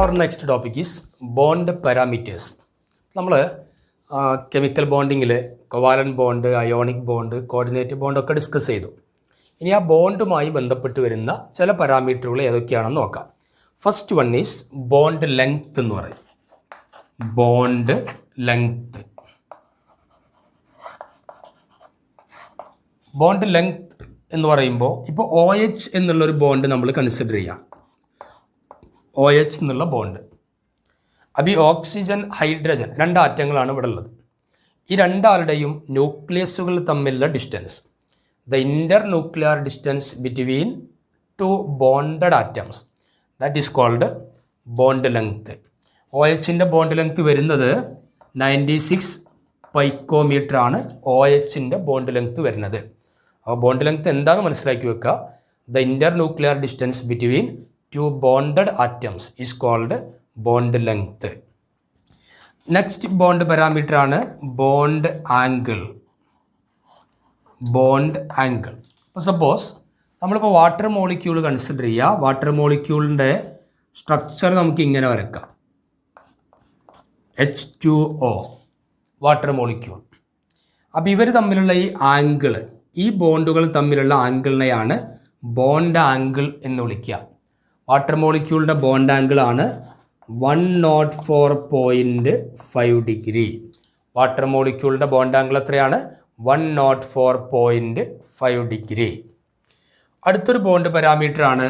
our next topic is bond parameters. നമ്മൾ chemical ബോണ്ടിങ്ങിൽ covalent bond, ionic bond, coordinate bond ഒക്കെ discuss ചെയ്തു. ഇനി ആ ബോണ്ടുമായി ബന്ധപ്പെട്ട് വരുന്ന ചില പാരാമീറ്ററുകൾ ഏതൊക്കെയാണെന്ന് നോക്കാം. First one is bond length എന്ന് പറയും. Bond length. ബോണ്ട് ലെങ്ത് എന്ന് പറയുമ്പോൾ ഇപ്പോൾ OH എന്നുള്ളൊരു ബോണ്ട് നമ്മൾ കൺസിഡർ ചെയ്യാം. OH എന്നുള്ള ബോണ്ട്. അപ്പോൾ ഈ ഓക്സിജൻ, ഹൈഡ്രജൻ രണ്ട് ആറ്റങ്ങളാണ് ഇവിടെ ഉള്ളത്. ഈ രണ്ടാളുടെയും ന്യൂക്ലിയസുകൾ തമ്മിലുള്ള distance, the inter nuclear distance between two bonded atoms, that is called bond length. OHൻ്റെ ബോണ്ട് ലെങ്ത് വരുന്നത് 96 പൈക്കോമീറ്റർ ആണ്. OHൻ്റെ ബോണ്ട് ലെങ്ത് വരുന്നത്. അപ്പോൾ ബോണ്ട് ലെങ്ത് എന്താണെന്ന് മനസ്സിലാക്കി വെക്കുക. The inter nuclear distance between two bonded atoms is called bond length. Next bond parameter ആണ് bond angle. Bond angle. ഇപ്പോൾ സപ്പോസ് നമ്മളിപ്പോൾ വാട്ടർ മോളിക്യൂൾ കൺസിഡർ ചെയ്യുക. വാട്ടർ മോളിക്യൂളിൻ്റെ സ്ട്രക്ചർ നമുക്ക് ഇങ്ങനെ വരക്കാം. H2O water molecule. അപ്പോൾ ഇവർ തമ്മിലുള്ള ഈ ആംഗിൾ, ഈ ബോണ്ടുകൾ തമ്മിലുള്ള ആംഗിളിനെയാണ് ബോണ്ട് ആംഗിൾ എന്ന് വിളിക്കുക. വാട്ടർ മോളിക്യൂളിൻ്റെ ബോണ്ട് ആംഗിൾ ആണ് 104.5 ഡിഗ്രി. വാട്ടർ മോളിക്യൂളിൻ്റെ ബോണ്ട് ആംഗിൾ എത്രയാണ്? 104.5 ഡിഗ്രി. അടുത്തൊരു ബോണ്ട് പാരാമീറ്റർ ആണ്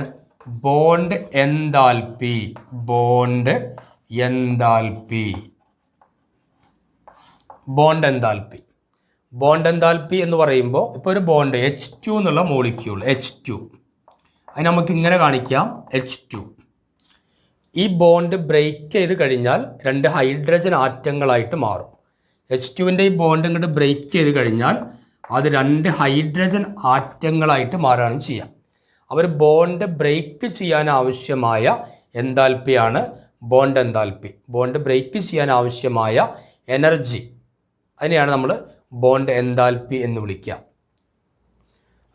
bond enthalpy. Bond enthalpy. Bond enthalpy. Bond enthalpy എന്ന് പറയുമ്പോൾ ഇപ്പോൾ ഒരു ബോണ്ട് H2 എന്നുള്ള മോളിക്യൂൾ, H2, അത് നമുക്ക് ഇങ്ങനെ കാണിക്കാം. H2 ഈ ബോണ്ട് ബ്രേക്ക് ചെയ്ത് കഴിഞ്ഞാൽ രണ്ട് ഹൈഡ്രജൻ ആറ്റങ്ങളായിട്ട് മാറും. H2വിൻ്റെ ഈ ബോണ്ട് ഇങ്ങോട്ട് ബ്രേക്ക് ചെയ്ത് കഴിഞ്ഞാൽ അത് രണ്ട് ഹൈഡ്രജൻ ആറ്റങ്ങളായിട്ട് മാറുകയാണ് ചെയ്യുക. അവർ ബോണ്ട് ബ്രേക്ക് ചെയ്യാൻ ആവശ്യമായ എൻതാൽപ്പിയാണ് ബോണ്ട് എൻതാൽപ്പി. ബോണ്ട് ബ്രേക്ക് ചെയ്യാൻ ആവശ്യമായ എനർജി, അതിനെയാണ് നമ്മൾ ബോണ്ട് എൻതാൽപ്പി എന്ന് വിളിക്കുക.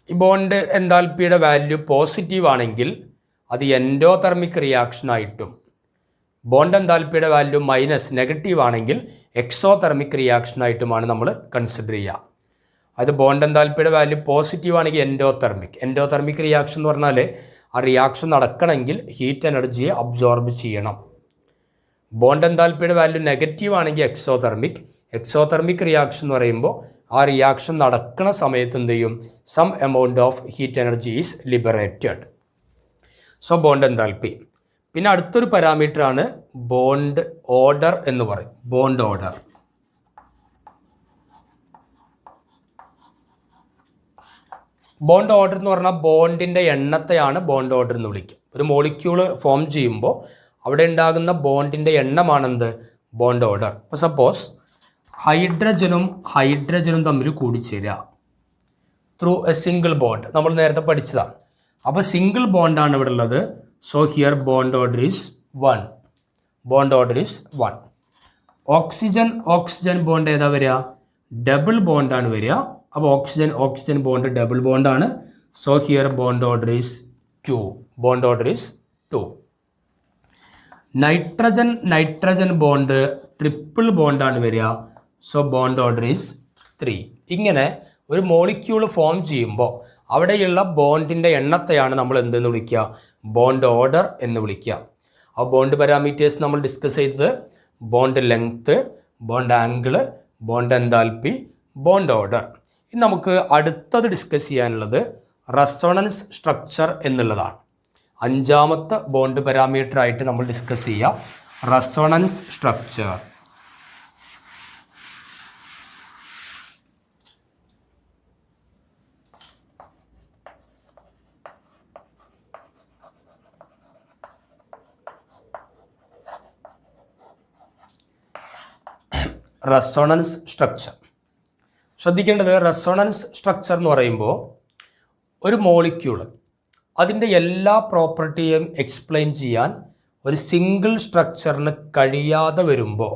ഈ ബോണ്ട് എൻതാൽപ്പിയുടെ വാല്യൂ പോസിറ്റീവ് ആണെങ്കിൽ അത് എൻഡോതെർമിക് റിയാക്ഷനായിട്ടും, ബോണ്ട് എൻതാൽപ്പിയുടെ വാല്യൂ മൈനസ് നെഗറ്റീവ് ആണെങ്കിൽ എക്സോതെർമിക് റിയാക്ഷനായിട്ടുമാണ് നമ്മൾ കൺസിഡർ ചെയ്യുക. അത് ബോണ്ട് എൻതാൽപ്പിയുടെ വാല്യൂ പോസിറ്റീവ് ആണെങ്കിൽ എൻഡോതെർമിക്. എൻഡോതെർമിക് റിയാക്ഷൻ എന്ന് പറഞ്ഞാൽ ആ റിയാക്ഷൻ നടക്കണമെങ്കിൽ ഹീറ്റ് എനർജിയെ അബ്സോർബ് ചെയ്യണം. ബോണ്ട് എൻതാൽപ്പിയുടെ വാല്യൂ നെഗറ്റീവ് ആണെങ്കിൽ എക്സോതെർമിക്. എക്സോതെർമിക് റിയാക്ഷൻ എന്ന് പറയുമ്പോൾ ആ റിയാക്ഷൻ നടക്കുന്ന സമയത്ത് എന്ത് ചെയ്യും? Some amount of heat energy is liberated. So bond enthalpy. പിന്നെ അടുത്തൊരു പാരാമീറ്റർ ആണ് ബോണ്ട് ഓർഡർ എന്ന് പറയും. Bond order. ബോണ്ട് ഓർഡർ എന്ന് പറഞ്ഞാൽ ബോണ്ടിൻ്റെ എണ്ണത്തെയാണ് ബോണ്ട് ഓർഡർ എന്ന് വിളിക്കുക. ഒരു മോളിക്യൂൾ ഫോം ചെയ്യുമ്പോൾ അവിടെ ഉണ്ടാകുന്ന ബോണ്ടിൻ്റെ എണ്ണമാണെന്ത്? Bond order. ഇപ്പോൾ സപ്പോസ് ഹൈഡ്രജനും തമ്മിൽ കൂടിച്ചേരുക ത്രൂ എ സിംഗിൾ ബോണ്ട്. നമ്മൾ നേരത്തെ പഠിച്ചതാണ്. അപ്പോൾ സിംഗിൾ ബോണ്ടാണ് ഇവിടെ ഉള്ളത്. So here bond order is 1. Bond order is 1. Oxygen bond ഏതാ വരിക? ഡബിൾ ബോണ്ടാണ് വരിക. അപ്പോൾ ഓക്സിജൻ ബോണ്ട് ഡബിൾ ബോണ്ടാണ്. So here bond order is 2. Bond order is 2. Nitrogen bond triple ബോണ്ടാണ് വരിക. So bond order is 3. ഇങ്ങനെ ഒരു മോളിക്യൂൾ ഫോം ചെയ്യുമ്പോൾ അവിടെയുള്ള ബോണ്ടിൻ്റെ എണ്ണത്തെയാണ് നമ്മൾ എന്തെന്ന് വിളിക്കുക? ബോണ്ട് ഓർഡർ എന്ന് വിളിക്കുക. ആ ബോണ്ട് പാരാമീറ്റേഴ്സ് നമ്മൾ ഡിസ്കസ് ചെയ്തത് bond length, bond angle, bond enthalpy, bond order. ഇനി നമുക്ക് അടുത്തത് ഡിസ്കസ് ചെയ്യാനുള്ളത് റെസൊണൻസ് സ്ട്രക്ചർ എന്നുള്ളതാണ്. അഞ്ചാമത്തെ ബോണ്ട് പാരാമീറ്റർ ആയിട്ട് നമ്മൾ ഡിസ്കസ് ചെയ്യുക റെസൊണൻസ് സ്ട്രക്ചർ. റെസൊണൻസ് സ്ട്രക്ചർ ശ്രദ്ധിക്കേണ്ടത്, റെസൊണൻസ് സ്ട്രക്ചർ എന്ന് പറയുമ്പോൾ ഒരു മോളിക്യൂൾ അതിൻ്റെ എല്ലാ പ്രോപ്പർട്ടിയും എക്സ്പ്ലെയിൻ ചെയ്യാൻ ഒരു സിംഗിൾ സ്ട്രക്ചറിന് കഴിയാതെ വരുമ്പോൾ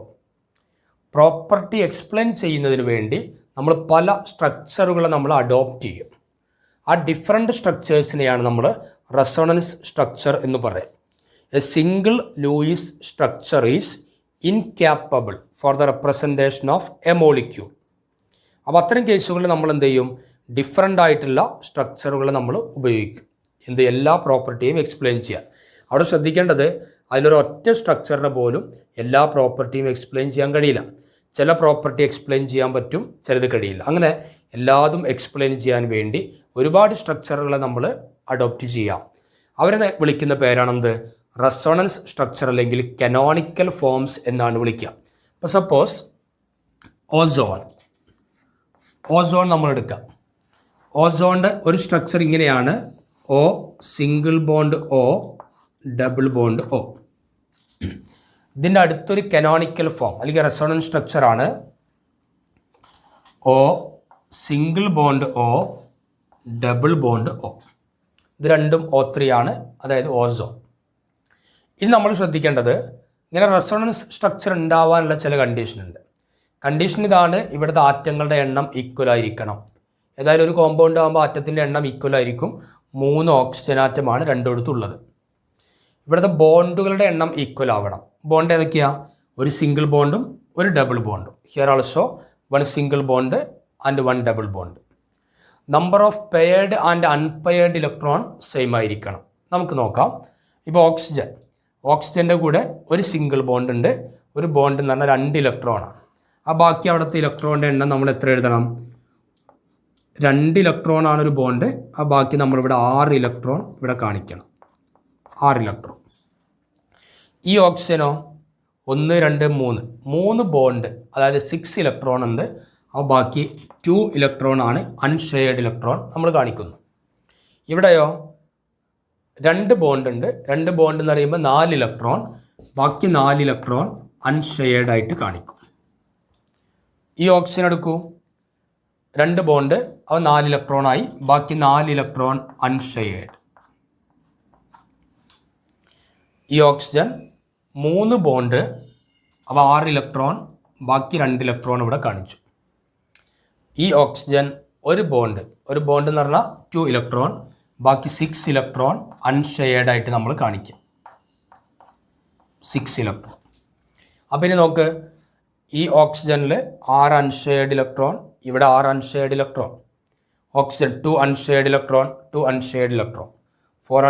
പ്രോപ്പർട്ടി എക്സ്പ്ലെയിൻ ചെയ്യുന്നതിന് വേണ്ടി നമ്മൾ പല സ്ട്രക്ചറുകളെ നമ്മൾ അഡോപ്റ്റ് ചെയ്യും. ആ ഡിഫറെൻ്റ് സ്ട്രക്ചേഴ്സിനെയാണ് നമ്മൾ റെസൊണൻസ് സ്ട്രക്ചർ എന്ന് പറയും. A single Lewis structure is incapable for the representation of a molecule. അപ്പോൾ അത്തരം കേസുകളിൽ നമ്മൾ എന്ത് ചെയ്യും? ഡിഫറൻ്റ് ആയിട്ടുള്ള സ്ട്രക്ചറുകൾ നമ്മൾ ഉപയോഗിക്കും. എല്ലാ പ്രോപ്പർട്ടിയും എക്സ്പ്ലെയിൻ ചെയ്യാൻ. അവിടെ ശ്രദ്ധിക്കേണ്ടത് അതിലൊരു ഒറ്റ സ്ട്രക്ചറിനെ പോലും എല്ലാ പ്രോപ്പർട്ടിയും എക്സ്പ്ലെയിൻ ചെയ്യാൻ കഴിയില്ല. ചില പ്രോപ്പർട്ടി എക്സ്പ്ലെയിൻ ചെയ്യാൻ പറ്റും, ചിലത് കഴിയില്ല. അങ്ങനെ എല്ലാതും എക്സ്പ്ലെയിൻ ചെയ്യാൻ വേണ്ടി ഒരുപാട് സ്ട്രക്ചറുകളെ നമ്മൾ അഡോപ്റ്റ് ചെയ്യാം. അവരെ വിളിക്കുന്ന പേരാണെന്ത്? റെസൊണൻസ് സ്ട്രക്ചർ അല്ലെങ്കിൽ കനോണിക്കൽ ഫോംസ് എന്നാണ് വിളിക്കുക. ഇപ്പോൾ സപ്പോസ് ഓസോൺ നമ്മൾ എടുക്കാം. ഓസോണിൻ്റെ ഒരു സ്ട്രക്ചർ ഇങ്ങനെയാണ്: O single bond O double bond O. ഇതിൻ്റെ അടുത്തൊരു കനോണിക്കൽ ഫോം അല്ലെങ്കിൽ റെസൊണൻസ് സ്ട്രക്ചറാണ് O single bond O double bond O. ഇത് രണ്ടും O3 ആണ്, അതായത് ഓസോൺ. ഇനി നമ്മൾ ശ്രദ്ധിക്കേണ്ടത്, ഇങ്ങനെ റെസൊണൻസ് സ്ട്രക്ചർ ഉണ്ടാവാനുള്ള ചില കണ്ടീഷൻ ഉണ്ട്. കണ്ടീഷൻ ഇതാണ്: ഇവിടുത്തെ ആറ്റങ്ങളുടെ എണ്ണം ഈക്വൽ ആയിരിക്കണം. ഏതായാലും ഒരു കോമ്പൗണ്ട് ആകുമ്പോൾ ആറ്റത്തിൻ്റെ എണ്ണം ഈക്വൽ ആയിരിക്കും. 3 ഓക്സിജൻ ആറ്റമാണ് രണ്ടിടത്തുള്ളത്. ഇവിടുത്തെ ബോണ്ടുകളുടെ എണ്ണം ഈക്വൽ ആവണം. ബോണ്ട് ഏതൊക്കെയാണ്? ഒരു സിംഗിൾ ബോണ്ടും ഒരു ഡബിൾ ബോണ്ടും. Here also 1 single bond and 1 double bond. Number of paired and unpaired electron same ആയിരിക്കണം. നമുക്ക് നോക്കാം. ഇപ്പോൾ ഓക്സിജൻ്റെ കൂടെ ഒരു സിംഗിൾ ബോണ്ട് ഉണ്ട്, ഒരു ബോണ്ട് എന്ന് പറഞ്ഞാൽ 2 ഇലക്ട്രോണാണ്. ആ ബാക്കി അവിടുത്തെ ഇലക്ട്രോണിൻ്റെ എണ്ണം നമ്മൾ എത്ര എഴുതണം? 2 ഇലക്ട്രോൺ ആണ് ഒരു ബോണ്ട്. ആ ബാക്കി നമ്മളിവിടെ 6 ഇലക്ട്രോൺ ഇവിടെ കാണിക്കണം. 6 ഇലക്ട്രോൺ. ഈ ഓക്സിജനോ 1 2 3 ബോണ്ട്, അതായത് 6 ഇലക്ട്രോൺ ഉണ്ട്. ആ ബാക്കി 2 ഇലക്ട്രോൺ ആണ് അൺഷെയർഡ് ഇലക്ട്രോൺ നമ്മൾ കാണിക്കുന്നു. ഇവിടെയോ 2 ബോണ്ട് ഉണ്ട്. 2 ബോണ്ട് എന്ന് പറയുമ്പോൾ 4 ഇലക്ട്രോൺ, ബാക്കി 4 ഇലക്ട്രോൺ അൺഷെയർഡ് ആയിട്ട് കാണിക്കും. ഈ ഓക്സിജൻ എടുക്കൂ, 2 ബോണ്ട്, അവ 4 ഇലക്ട്രോൺ ആയി, ബാക്കി 4 ഇലക്ട്രോൺ അൺഷെയർഡ്. ഈ ഓക്സിജൻ 3 ബോണ്ട്, അവ 6 ഇലക്ട്രോൺ, ബാക്കി 2 ഇലക്ട്രോൺ ഇവിടെ കാണിച്ചു. ഈ ഓക്സിജൻ ഒരു ബോണ്ട് എന്ന് പറഞ്ഞാൽ 2 ഇലക്ട്രോൺ, ബാക്കി 6 ഇലക്ട്രോൺ അൺഷെയർഡ് ആയിട്ട് നമ്മൾ കാണിക്കും. 6 ഇലക്ട്രോൺ. അപ്പോൾ ഇനി നോക്ക്, ഈ ഓക്സിജനിൽ 6 അൺഷെയർഡ് ഇലക്ട്രോൺ, ഇവിടെ 6 unshared electron. Oxygen 2 unshared electron, 2 unshared electron, 4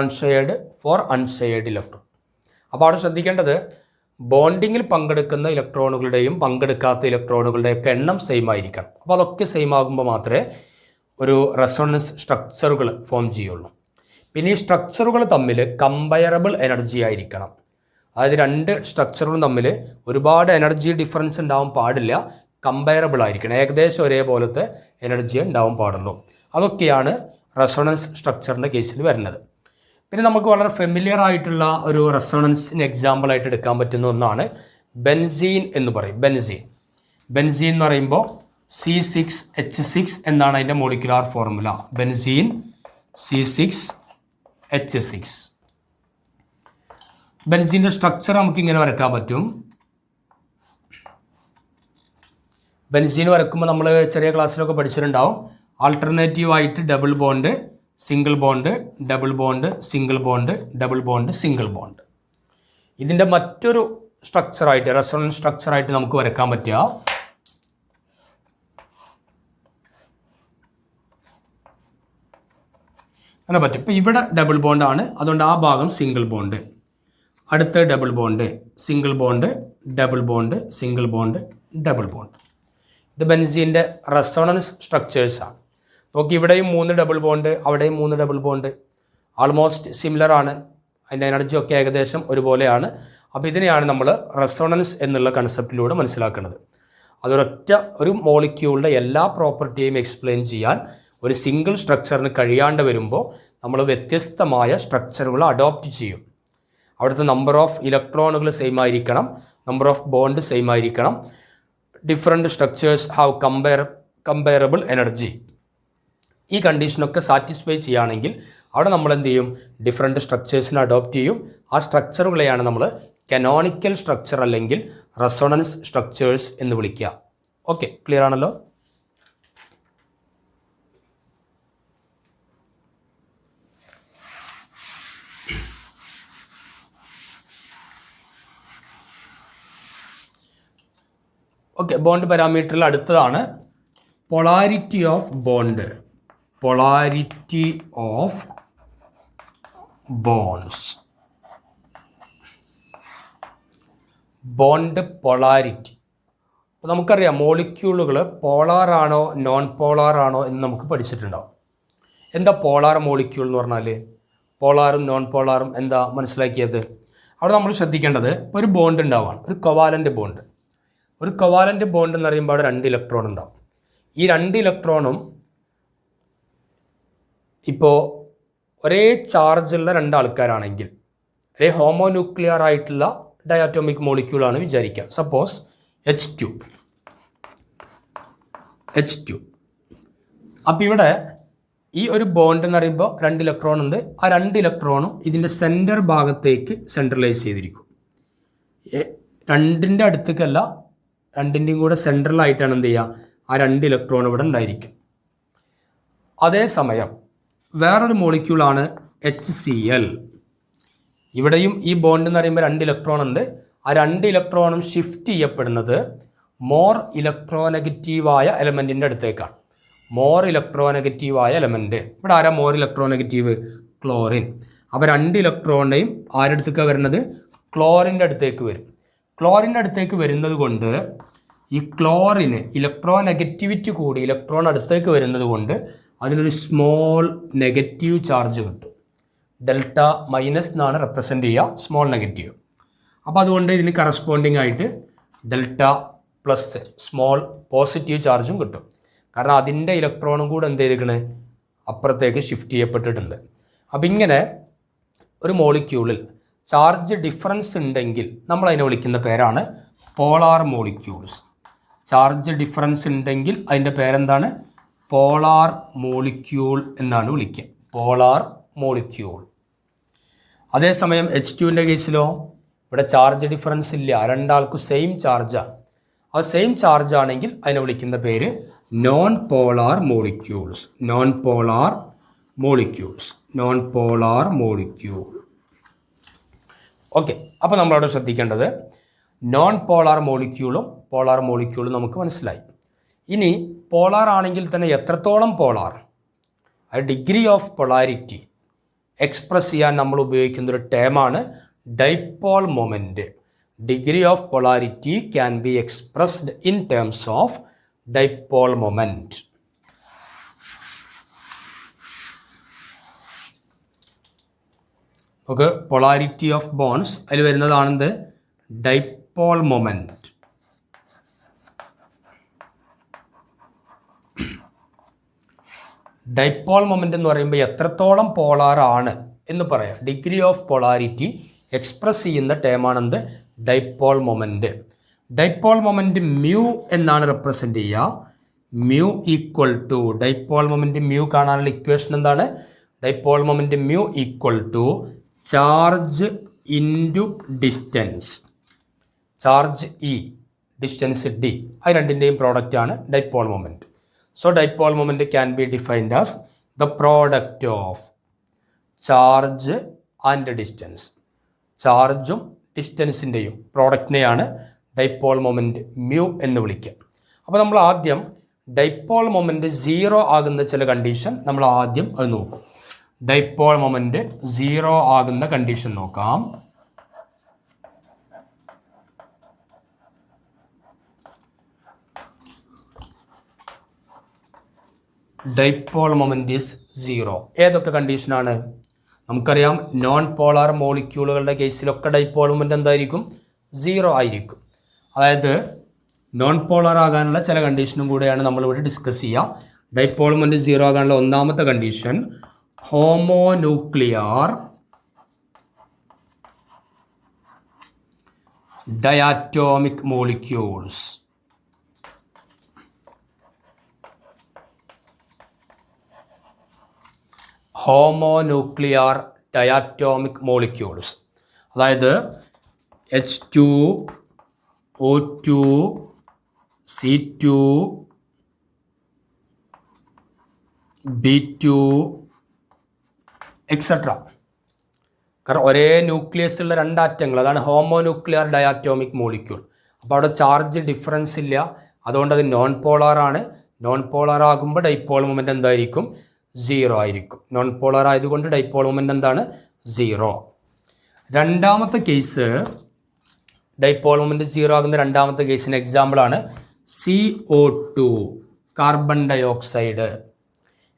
unshared electron. അപ്പോൾ അവിടെ ശ്രദ്ധിക്കേണ്ടത്, ബോണ്ടിങ്ങിൽ പങ്കെടുക്കുന്ന ഇലക്ട്രോണുകളുടെയും പങ്കെടുക്കാത്ത ഇലക്ട്രോണുകളുടെയൊക്കെ എണ്ണം സെയിം ആയിരിക്കണം. അപ്പോൾ അതൊക്കെ സെയിം ആകുമ്പോൾ മാത്രമേ ഒരു റെസൊണൻസ് സ്ട്രക്ചറുകൾ ഫോം ചെയ്യുള്ളൂ. പിന്നെ ഈ സ്ട്രക്ചറുകൾ തമ്മിൽ കമ്പയറബിൾ എനർജി ആയിരിക്കണം. അതായത് 2 സ്ട്രക്ചറുകളും തമ്മിൽ ഒരുപാട് എനർജി ഡിഫറൻസ് ഉണ്ടാവാൻ പാടില്ല. കമ്പയറബിൾ ആയിരിക്കണം, ഏകദേശം ഒരേപോലത്തെ എനർജി ഉണ്ടാവാൻ പാടുള്ളൂ. അതൊക്കെയാണ് റെസൊണൻസ് സ്ട്രക്ചറിൻ്റെ കേസിൽ വരുന്നത്. പിന്നെ നമുക്ക് വളരെ ഫെമിലിയർ ആയിട്ടുള്ള ഒരു റെസൊണൻസിന് എക്സാമ്പിളായിട്ട് എടുക്കാൻ പറ്റുന്ന ഒന്നാണ് ബെൻസീൻ എന്ന് പറയും. ബെൻസീൻ എന്ന് പറയുമ്പോൾ C6H6 എന്നാണ് അതിൻ്റെ മോളിക്കുലാർ ഫോർമുല. Benzene C6H6. ബെൻസീൻ്റെ സ്ട്രക്ചർ നമുക്ക് ഇങ്ങനെ വരയ്ക്കാൻ പറ്റും. ബെൻസീൻ വരക്കുമ്പോൾ നമ്മൾ ചെറിയ ക്ലാസ്സിലൊക്കെ പഠിച്ചിട്ടുണ്ടാവും. ആൾട്ടർനേറ്റീവ് ആയിട്ട് double bond, single bond, double bond, single bond, double bond, single bond. ഇതിൻ്റെ മറ്റൊരു സ്ട്രക്ചറായിട്ട്, റെസൊണൻസ് സ്ട്രക്ചറായിട്ട് നമുക്ക് വരക്കാൻ പറ്റുക അങ്ങനെ പറ്റും. ഇപ്പോൾ ഇവിടെ ഡബിൾ ബോണ്ടാണ്, അതുകൊണ്ട് ആ ഭാഗം സിംഗിൾ ബോണ്ട്. അടുത്ത double bond, single bond, double bond, single bond, double bond. ഇത് ബെൻസീൻ്റെ റെസൊണൻസ് സ്ട്രക്ചേഴ്സാണ്. നോക്കി, ഇവിടെയും 3 ഡബിൾ ബോണ്ട്, അവിടെയും 3 ഡബിൾ ബോണ്ട്. ആൾമോസ്റ്റ് സിമിലർ ആണ്, അതിൻ്റെ എനർജിയൊക്കെ ഏകദേശം ഒരുപോലെയാണ്. അപ്പോൾ ഇതിനെയാണ് നമ്മൾ റെസൊണൻസ് എന്നുള്ള കൺസെപ്റ്റിലൂടെ മനസ്സിലാക്കുന്നത്. അതൊരൊറ്റ ഒരു മോളിക്യൂളിൻ്റെ എല്ലാ പ്രോപ്പർട്ടിയെയും എക്സ്പ്ലെയിൻ ചെയ്യാൻ ഒരു സിംഗിൾ സ്ട്രക്ചറിന് കഴിയാണ്ട് വരുമ്പോൾ നമ്മൾ വ്യത്യസ്തമായ സ്ട്രക്ചറുകൾ അഡോപ്റ്റ് ചെയ്യും. അവിടുത്തെ നമ്പർ ഓഫ് ഇലക്ട്രോണുകൾ സെയിം ആയിരിക്കണം, നമ്പർ ഓഫ് ബോണ്ട് സെയിം ആയിരിക്കണം. Different structures have comparable energy. ഈ കണ്ടീഷനൊക്കെ സാറ്റിസ്ഫൈ ചെയ്യുകയാണെങ്കിൽ അവിടെ നമ്മൾ എന്ത് ചെയ്യും? ഡിഫറെൻറ്റ് സ്ട്രക്ചേഴ്സിനെ അഡോപ്റ്റ് ചെയ്യും. ആ സ്ട്രക്ചറുകളെയാണ് നമ്മൾ കനോണിക്കൽ സ്ട്രക്ചർ അല്ലെങ്കിൽ റെസൊണൻസ് സ്ട്രക്ചേഴ്സ് എന്ന് വിളിക്കുക. ഓക്കെ, ക്ലിയർ ആണല്ലോ? ഓക്കെ, ബോണ്ട് പാരാമീറ്ററിൽ അടുത്തതാണ് polarity of bond. Polarity of bonds. Bond polarity. അപ്പോൾ നമുക്കറിയാം മോളിക്യൂളുകൾ പോളാറാണോ നോൺ പോളാറാണോ എന്ന് നമുക്ക് പഠിച്ചിട്ടുണ്ടാവും. എന്താ പോളാർ മോളിക്യൂൾ എന്ന് പറഞ്ഞാൽ? പോളാറും നോൺ പോളാറും എന്താ മനസ്സിലാക്കിയത്? അവിടെ നമ്മൾ ശ്രദ്ധിക്കേണ്ടത് ഒരു ബോണ്ട് ഉണ്ടാവാണ്, ഒരു കൊവാലൻ്റ് ബോണ്ട്. ഒരു കൊവാലൻ്റ് ബോണ്ട് എന്ന് പറയുമ്പോൾ അവിടെ 2 ഇലക്ട്രോൺ ഉണ്ടാവും. ഈ 2 ഇലക്ട്രോണും ഇപ്പോൾ ഒരേ ചാർജുള്ള 2 ആൾക്കാരാണെങ്കിൽ, ഒരേ ഹോമോന്യൂക്ലിയർ ആയിട്ടുള്ള ഡയാറ്റോമിക് മോളിക്യൂളാണ് വിചാരിക്കുക. Suppose H2. അപ്പോൾ ഇവിടെ ഈ ഒരു ബോണ്ട് എന്ന് പറയുമ്പോൾ 2 ഇലക്ട്രോൺ ഉണ്ട്. ആ 2 ഇലക്ട്രോണും ഇതിൻ്റെ സെൻറ്റർ ഭാഗത്തേക്ക് സെൻട്രലൈസ് ചെയ്തിരിക്കും. 2ൻ്റെ അടുത്തേക്കല്ല, 2ൻ്റെയും കൂടെ സെൻട്രലായിട്ടാണ് എന്ത് ചെയ്യുക, ആ 2 ഇലക്ട്രോൺ ഇവിടെ ഉണ്ടായിരിക്കും. അതേസമയം വേറൊരു മോളിക്യൂളാണ് HCl. ഇവിടെയും ഈ ബോണ്ട് എന്ന് പറയുമ്പോൾ 2 ഇലക്ട്രോൺ ഉണ്ട്. ആ 2 ഇലക്ട്രോണും ഷിഫ്റ്റ് ചെയ്യപ്പെടുന്നത് മോർ ഇലക്ട്രോനെഗറ്റീവായ എലമെൻറ്റിൻ്റെ അടുത്തേക്കാണ്. മോർ ഇലക്ട്രോനെഗറ്റീവായ എലമെൻറ്റ്. ഇവിടെ ആരാ മോർ ഇലക്ട്രോനെഗറ്റീവ്? ക്ലോറിൻ. അപ്പോൾ 2 ഇലക്ട്രോണിൻ്റെയും ആരുടെ അടുത്തേക്കാണ് വരുന്നത്? ക്ലോറിൻ്റെ അടുത്തേക്ക് വരും. ക്ലോറിൻ്റെ അടുത്തേക്ക് വരുന്നത് കൊണ്ട് ഈ ക്ലോറിന് ഇലക്ട്രോനെഗറ്റിവിറ്റി കൂടി ഇലക്ട്രോൺ അടുത്തേക്ക് വരുന്നത് കൊണ്ട് അതിനൊരു സ്മോൾ നെഗറ്റീവ് ചാർജ് കിട്ടും. ഡെൽറ്റ മൈനസ് എന്നാണ് റെപ്രസെൻ്റ് ചെയ്യുക, സ്മോൾ നെഗറ്റീവ്. അപ്പോൾ അതുകൊണ്ട് ഇതിന് കറസ്പോണ്ടിങ് ആയിട്ട് ഡെൽറ്റ പ്ലസ് സ്മോൾ പോസിറ്റീവ് ചാർജും കിട്ടും. കാരണം അതിൻ്റെ ഇലക്ട്രോണും കൂടെ എന്ത് ചെയ്തിരിക്കണേ, അപ്പുറത്തേക്ക് ഷിഫ്റ്റ് ചെയ്യപ്പെട്ടിട്ടുണ്ട്. അപ്പം ഇങ്ങനെ ഒരു മോളിക്യൂളിൽ ചാർജ് ഡിഫറൻസ് ഉണ്ടെങ്കിൽ നമ്മൾ അതിനെ വിളിക്കുന്ന പേരാണ് പോളാർ മോളിക്യൂൾസ്. ചാർജ് ഡിഫറൻസ് ഉണ്ടെങ്കിൽ അതിൻ്റെ പേരെന്താണ്? പോളാർ മോളിക്യൂൾ എന്നാണ് വിളിക്കുക. Polar molecule. അതേസമയം H2ൻ്റെ കേസിലോ ഇവിടെ ചാർജ് ഡിഫറൻസ് ഇല്ല, 2 ആൾക്കും സെയിം ചാർജാണ്. ആ സെയിം ചാർജ് ആണെങ്കിൽ അതിനെ വിളിക്കുന്ന പേര് non polar molecules. Non polar molecules. Non polar molecule. Okay, അപ്പോൾ നമ്മളവിടെ ശ്രദ്ധിക്കേണ്ടത് നോൺ പോളാർ മോളിക്യൂളും പോളാർ മോളിക്യൂളും നമുക്ക് മനസ്സിലായി. ഇനി പോളാർ ആണെങ്കിൽ തന്നെ എത്രത്തോളം പോളാർ, ആ ഡിഗ്രി ഓഫ് പൊളാരിറ്റി എക്സ്പ്രസ് ചെയ്യാൻ നമ്മൾ ഉപയോഗിക്കുന്ന ഒരു ടേമാണ് dipole moment. Degree of polarity can be expressed in terms of dipole moment. നമുക്ക് പൊളാരിറ്റി ഓഫ് ബോണ്ട്സ് അതിൽ വരുന്നതാണെന്ത്? Dipole moment. ഡൈപോൾ മൊമെൻ്റ് എന്ന് പറയുമ്പോൾ എത്രത്തോളം പോളാർ ആണ് എന്ന് പറയാം. ഡിഗ്രി ഓഫ് പൊളാരിറ്റി എക്സ്പ്രസ് ചെയ്യുന്ന ടേമാണെന്ത്? Dipole moment. Dipole moment mu എന്നാണ് റെപ്രസെൻ്റ് ചെയ്യുക. Mu equal to dipole moment mu കാണാനുള്ള ഇക്വേഷൻ എന്താണ്? Dipole moment mu equal to charge into distance. Charge e, distance d, അത് രണ്ടിൻ്റെയും പ്രോഡക്റ്റാണ് dipole moment. So dipole moment can be defined as the product of charge and distance. ചാർജും ഡിസ്റ്റൻസിൻ്റെയും പ്രോഡക്റ്റിനെയാണ് dipole moment mu എന്ന് വിളിക്കുക. അപ്പോൾ നമ്മൾ ആദ്യം ഡൈപോൾ മൊമെൻറ്റ് 0 ആകുന്ന ചില കണ്ടീഷൻ നമ്മൾ ആദ്യം അത് നോക്കും. ഡൈപോൾ മൊമെൻറ്റ് 0 ആകുന്ന കണ്ടീഷൻ നോക്കാം. Dipole moment is 0. ഏതൊക്കെ കണ്ടീഷനാണ്? നമുക്കറിയാം നോൺ പോളാർ മോളിക്യൂളുകളുടെ കേസിലൊക്കെ ഡൈപോൾ മൊമെൻറ്റ് എന്തായിരിക്കും? 0 ആയിരിക്കും. അതായത് നോൺ പോളാർ ആകാനുള്ള ചില കണ്ടീഷനും കൂടെയാണ് നമ്മളിവിടെ ഡിസ്കസ് ചെയ്യുക. ഡൈപോൾ മൊമെൻറ്റ് 0 ആകാനുള്ള ഒന്നാമത്തെ condition homonuclear diatomic molecules. Homonuclear diatomic molecules. അതായത് H2, O2, C2, B2 etcetera. കാരണം ഒരേ ന്യൂക്ലിയസ് ഉള്ള 2 ആറ്റങ്ങൾ, അതാണ് ഹോമോന്യൂക്ലിയർ ഡയാറ്റോമിക് മോളിക്യൂൾ. അപ്പോൾ അവിടെ ചാർജ് ഡിഫറൻസ് ഇല്ല, അതുകൊണ്ട് അത് നോൺ പോളാറാണ്. നോൺ പോളാർ ആകുമ്പോൾ ഡൈപോൾ മൊമെൻ്റ് എന്തായിരിക്കും? 0 ആയിരിക്കും. നോൺ പോളാർ ആയതുകൊണ്ട് ഡൈപോൾ മൊമെൻ്റ് എന്താണ്? 0. രണ്ടാമത്തെ കേസ്, ഡൈപോൾ മൊമെൻ്റ് 0 ആകുന്ന രണ്ടാമത്തെ കേസിന് എക്സാമ്പിളാണ് CO2, കാർബൺ ഡൈ ഓക്സൈഡ്.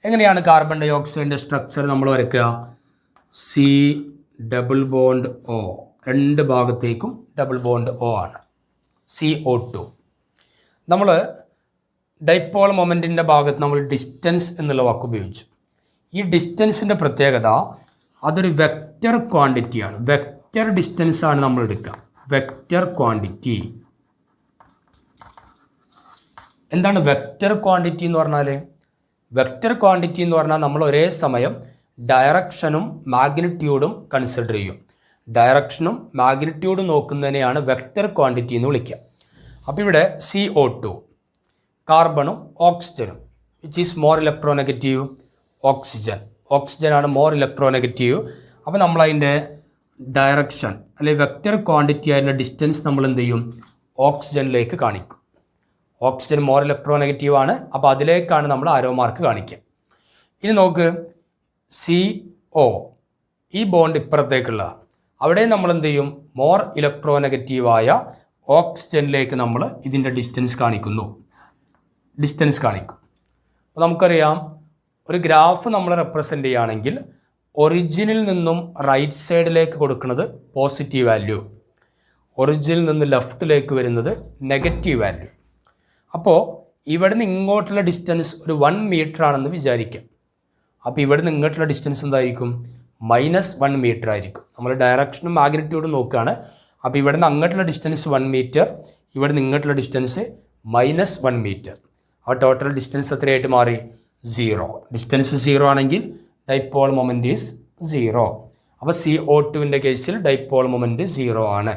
എങ്ങനെയാണ് കാർബൺ ഡൈ ഓക്സൈഡിൻ്റെ സ്ട്രക്ചർ നമ്മൾ വരയ്ക്കുക? C ഡബിൾ ബോണ്ട് O, രണ്ട് ഭാഗത്തേക്കും ഡബിൾ ബോണ്ട് O ആണ് CO2. നമ്മൾ ഡൈപോൾ മൊമെൻറ്റിൻ്റെ ഭാഗത്ത് നമ്മൾ ഡിസ്റ്റൻസ് എന്നുള്ള വാക്ക് ഉപയോഗിച്ചു. ഈ ഡിസ്റ്റൻസിൻ്റെ പ്രത്യേകത അതൊരു വെക്റ്റർ ക്വാണ്ടിറ്റിയാണ്. വെക്റ്റർ ഡിസ്റ്റൻസ് ആണ് നമ്മൾ എടുക്കുക. Vector quantity. എന്താണ് വെക്റ്റർ ക്വാണ്ടിറ്റി എന്ന് പറഞ്ഞാൽ? വെക്റ്റർ ക്വാണ്ടിറ്റി എന്ന് പറഞ്ഞാൽ നമ്മൾ ഒരേ സമയം ഡയറക്ഷനും മാഗ്നിറ്റ്യൂഡും കൺസിഡർ ചെയ്യും. ഡയറക്ഷനും മാഗ്നിറ്റ്യൂഡും നോക്കുന്നതിനെയാണ് വെക്റ്റർ ക്വാണ്ടിറ്റി എന്ന് വിളിക്കുക. അപ്പോൾ ഇവിടെ CO2, കാർബണും ഓക്സിജനും, വിച്ച് ഈസ് മോർ ഇലക്ട്രോനെഗറ്റീവ്? ഓക്സിജനാണ് മോർ ഇലക്ട്രോനെഗറ്റീവ്. അപ്പോൾ നമ്മളതിൻ്റെ ഡയറക്ഷൻ അല്ലെങ്കിൽ വെക്റ്റർ ക്വാണ്ടിറ്റി ആയിട്ടുള്ള ഡിസ്റ്റൻസ് നമ്മൾ എന്ത് ചെയ്യും? ഓക്സിജനിലേക്ക് കാണിക്കും. ഓക്സിജൻ മോർ ഇലക്ട്രോനെഗറ്റീവ് ആണ്, അപ്പോൾ അതിലേക്കാണ് നമ്മൾ ആരോ മാർക്ക് കാണിക്കുക. ഇനി നോക്ക്, CO, ഈ ബോണ്ട് ഇപ്പുറത്തേക്കുള്ള, അവിടെ നമ്മൾ എന്ത് ചെയ്യും? മോർ ഇലക്ട്രോനെഗറ്റീവായ ഓക്സിജനിലേക്ക് നമ്മൾ ഇതിൻ്റെ ഡിസ്റ്റൻസ് കാണിക്കും. അപ്പോൾ നമുക്കറിയാം, ഒരു ഗ്രാഫ് നമ്മൾ റെപ്രസെൻ്റ് ചെയ്യുകയാണെങ്കിൽ ഒറിജിനിൽ നിന്നും റൈറ്റ് സൈഡിലേക്ക് കൊടുക്കുന്നത് പോസിറ്റീവ് വാല്യൂ, ഒറിജിനിൽ നിന്ന് ലെഫ്റ്റിലേക്ക് വരുന്നത് നെഗറ്റീവ് വാല്യൂ. അപ്പോൾ ഇവിടെ നിന്ന് ഇങ്ങോട്ടുള്ള ഡിസ്റ്റൻസ് ഒരു 1 മീറ്റർ ആണെന്ന് വിചാരിക്കാം. അപ്പോൾ ഇവിടെ നിന്ന് ഇങ്ങോട്ടുള്ള ഡിസ്റ്റൻസ് എന്തായിരിക്കും? -1 മീറ്റർ ആയിരിക്കും. നമ്മൾ ഡയറക്ഷനും മാഗ്നിറ്റ്യൂഡും നോക്കുകയാണ്. അപ്പോൾ ഇവിടെ നിന്ന് അങ്ങോട്ടുള്ള ഡിസ്റ്റൻസ് 1 മീറ്റർ, ഇവിടെ നിന്ന് ഇങ്ങോട്ടുള്ള ഡിസ്റ്റൻസ് -1 മീറ്റർ. അപ്പോൾ ടോട്ടൽ ഡിസ്റ്റൻസ് എത്രയായിട്ട് മാറി? 0. ഡിസ്റ്റൻസ് 0 ആണെങ്കിൽ ഡൈപോൾ മൊമെൻ്റ് ഈസ് 0. അപ്പോൾ CO2വിൻ്റെ കേസിൽ ഡൈപോൾ മൊമെൻ്റ് 0 ആണ്.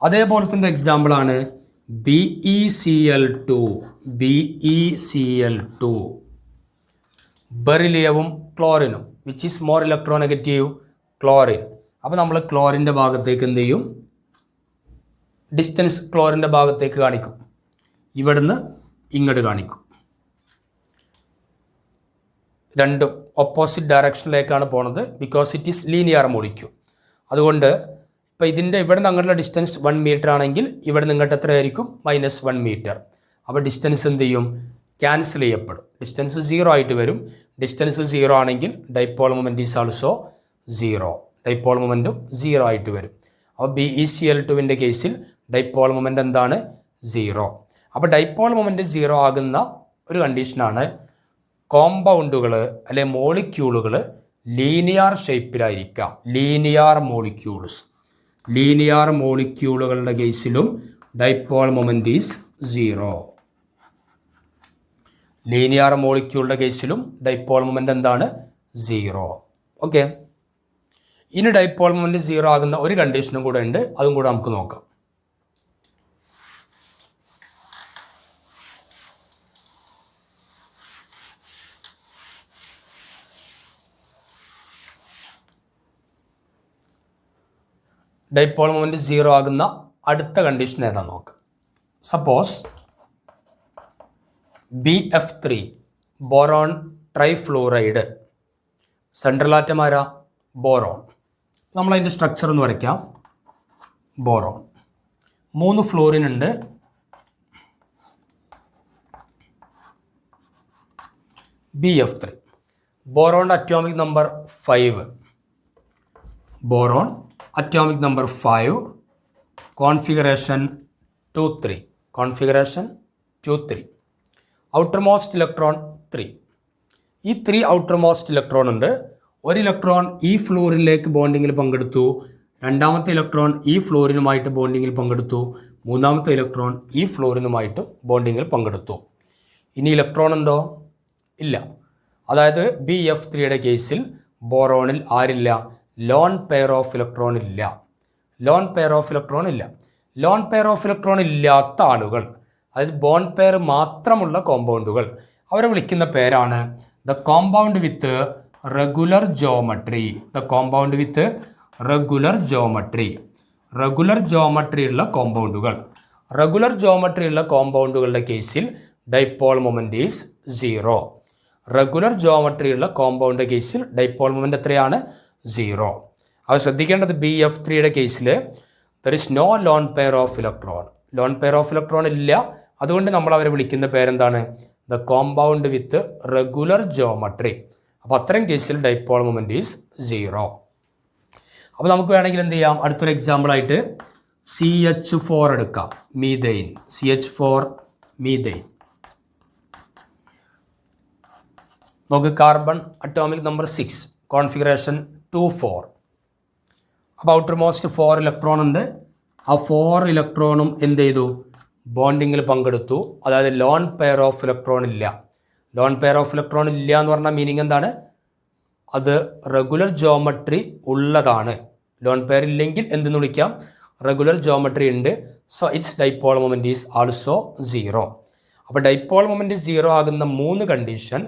അതേപോലെ തന്നെ എക്സാമ്പിളാണ് BeCl2, ബെറിലിയവും ക്ലോറിനും, which is more electronegative? Chlorine. അപ്പോൾ നമ്മൾ ക്ലോറിൻ്റെ ഭാഗത്തേക്ക് എന്ത് ചെയ്യും? ഡിസ്റ്റൻസ് ക്ലോറിൻ്റെ ഭാഗത്തേക്ക് കാണിക്കും. ഇവിടുന്ന് ഇങ്ങോട്ട് കാണിക്കും. രണ്ടും ഓപ്പോസിറ്റ് ഡയറക്ഷനിലേക്കാണ് പോണത്, because it is linear molecule. അതുകൊണ്ട് ഇപ്പോൾ ഇതിൻ്റെ ഇവിടെ നിന്ന് അങ്ങോട്ടുള്ള ഡിസ്റ്റൻസ് 1 മീറ്റർ ആണെങ്കിൽ ഇവിടെ നിന്ന് ഇങ്ങോട്ട് എത്രയായിരിക്കും? -1 മീറ്റർ. അപ്പോൾ ഡിസ്റ്റൻസ് എന്ത് ചെയ്യും? ക്യാൻസൽ ചെയ്യപ്പെടും. ഡിസ്റ്റൻസ് 0 ആയിട്ട് വരും. ഡിസ്റ്റൻസ് 0 ആണെങ്കിൽ dipole moment is also 0. Dipole മൊമെൻറ്റും 0 ആയിട്ട് വരും. അപ്പോൾ BeCl2വിൻ്റെ കേസിൽ ഡൈപോൾ മൊമെൻ്റ് എന്താണ്? 0. അപ്പോൾ ഡൈപോൾ മൊമെൻ്റ് 0 ആകുന്ന ഒരു കണ്ടീഷനാണ് കോമ്പൗണ്ടുകൾ അല്ലെ മോളിക്യൂളുകൾ ലീനിയർ ഷേപ്പിലായിരിക്കാം. ലീനിയർ മോളിക്യൂളുകളുടെ കേസിലും ഡൈപോൾ മൊമെൻ്റ് ഈസ് 0. ലീനിയർ മോളിക്യൂളുടെ കേസിലും ഡൈപോൾ മൊമെൻ്റ് എന്താണ്? 0. ഓക്കെ. ഇനി ഡൈപോൾ മൊമെൻ്റ് 0 ആകുന്ന ഒരു കണ്ടീഷനും കൂടെ ഉണ്ട്, അതും കൂടെ നമുക്ക് നോക്കാം. ഡൈപോൾ മൊമെൻ്റ് 0 ആകുന്ന അടുത്ത കണ്ടീഷൻ ഏതാ നോക്കാം. Suppose BF3, boron trifluoride, central atom ആരാ? ബോറോൺ. നമ്മളതിൻ്റെ സ്ട്രക്ചർ ഒന്ന് വരയ്ക്കാം. ബോറോൺ 3 ഫ്ലോറിൻ ഉണ്ട്. BF3, ബോറോണിൻ്റെ atomic number 5. Boron atomic number 5, configuration 2-3, outermost electron 3. ഈ 3 outermost electron ഉണ്ട്. ഒരു ഇലക്ട്രോൺ ഈ ഫ്ലോറിലേക്ക് ബോണ്ടിങ്ങിൽ പങ്കെടുത്തു, രണ്ടാമത്തെ ഇലക്ട്രോൺ ഈ ഫ്ലോറിനുമായിട്ട് ബോണ്ടിങ്ങിൽ പങ്കെടുത്തു, മൂന്നാമത്തെ ഇലക്ട്രോൺ ഈ ഫ്ലോറിനുമായിട്ട് ബോണ്ടിങ്ങിൽ പങ്കെടുത്തു. ഇനി ഇലക്ട്രോൺ ഉണ്ടോ? ഇല്ല. അതായത് BF3യുടെ കേസിൽ ബോറോണിൽ ആരില്ല? ലോൺ പെയർ ഓഫ് ഇലക്ട്രോൺ ഇല്ല. ലോൺ പെയർ ഓഫ് ഇലക്ട്രോൺ ഇല്ലാത്ത ആളുകൾ, അതായത് ബോണ്ട് പെയർ മാത്രമുള്ള കോമ്പൗണ്ടുകൾ, അവരെ വിളിക്കുന്ന പേരാണ് the compound with regular geometry ഉള്ള കോമ്പൗണ്ടുകൾ. റെഗുലർ ജോമെട്രി ഉള്ള കോമ്പൗണ്ടുകളുടെ കേസിൽ dipole moment is 0. Regular geometry ഉള്ള കോമ്പൗണ്ട് കേസിൽ ഡൈപോൾ മൊമെന്റ് എത്രയാണ്? 0. അത് ശ്രദ്ധിക്കേണ്ടത് BF3യുടെ കേസിൽ there is no lone pair of electron. Lone pair of electron ഇല്ല. അതുകൊണ്ട് നമ്മൾ അവരെ വിളിക്കുന്ന പേരെന്താണ്? The compound with regular geometry. അപ്പോൾ അത്തരം കേസിൽ ഡൈപോൾ മൊമെന്റ് ഈസ് 0. അപ്പോൾ നമുക്ക് വേണമെങ്കിൽ എന്ത് ചെയ്യാം? അടുത്തൊരു എക്സാമ്പിളായിട്ട് CH4 എടുക്കാം. മീഥെയിൻ. CH4 methane. നോക്ക്, കാർബൺ അറ്റോമിക് നമ്പർ 6, കോൺഫിഗറേഷൻ 2,4. അപ്പോൾ ഔട്ടർ മോസ്റ്റ് 4 ഇലക്ട്രോൺ ഉണ്ട്. ആ 4 ഇലക്ട്രോണും എന്ത് ചെയ്തു? ബോണ്ടിങ്ങിൽ പങ്കെടുത്തു. അതായത് ലോൺ പെയർ ഓഫ് ഇലക്ട്രോൺ ഇല്ല. ലോൺ പെയർ ഓഫ് ഇലക്ട്രോൺ ഇല്ല എന്ന് പറഞ്ഞാൽ മീനിങ് എന്താണ്? അത് റെഗുലർ ജോമെട്രി ഉള്ളതാണ്. ലോൺ പെയർ ഇല്ലെങ്കിൽ എന്തെന്ന് വിളിക്കാം? റെഗുലർ ജോമെട്രി ഉണ്ട്. So its dipole moment is also 0. അപ്പോൾ ഡൈപോൾ മൊമെന്റ് 0 ആകുന്ന 3 കണ്ടീഷൻ: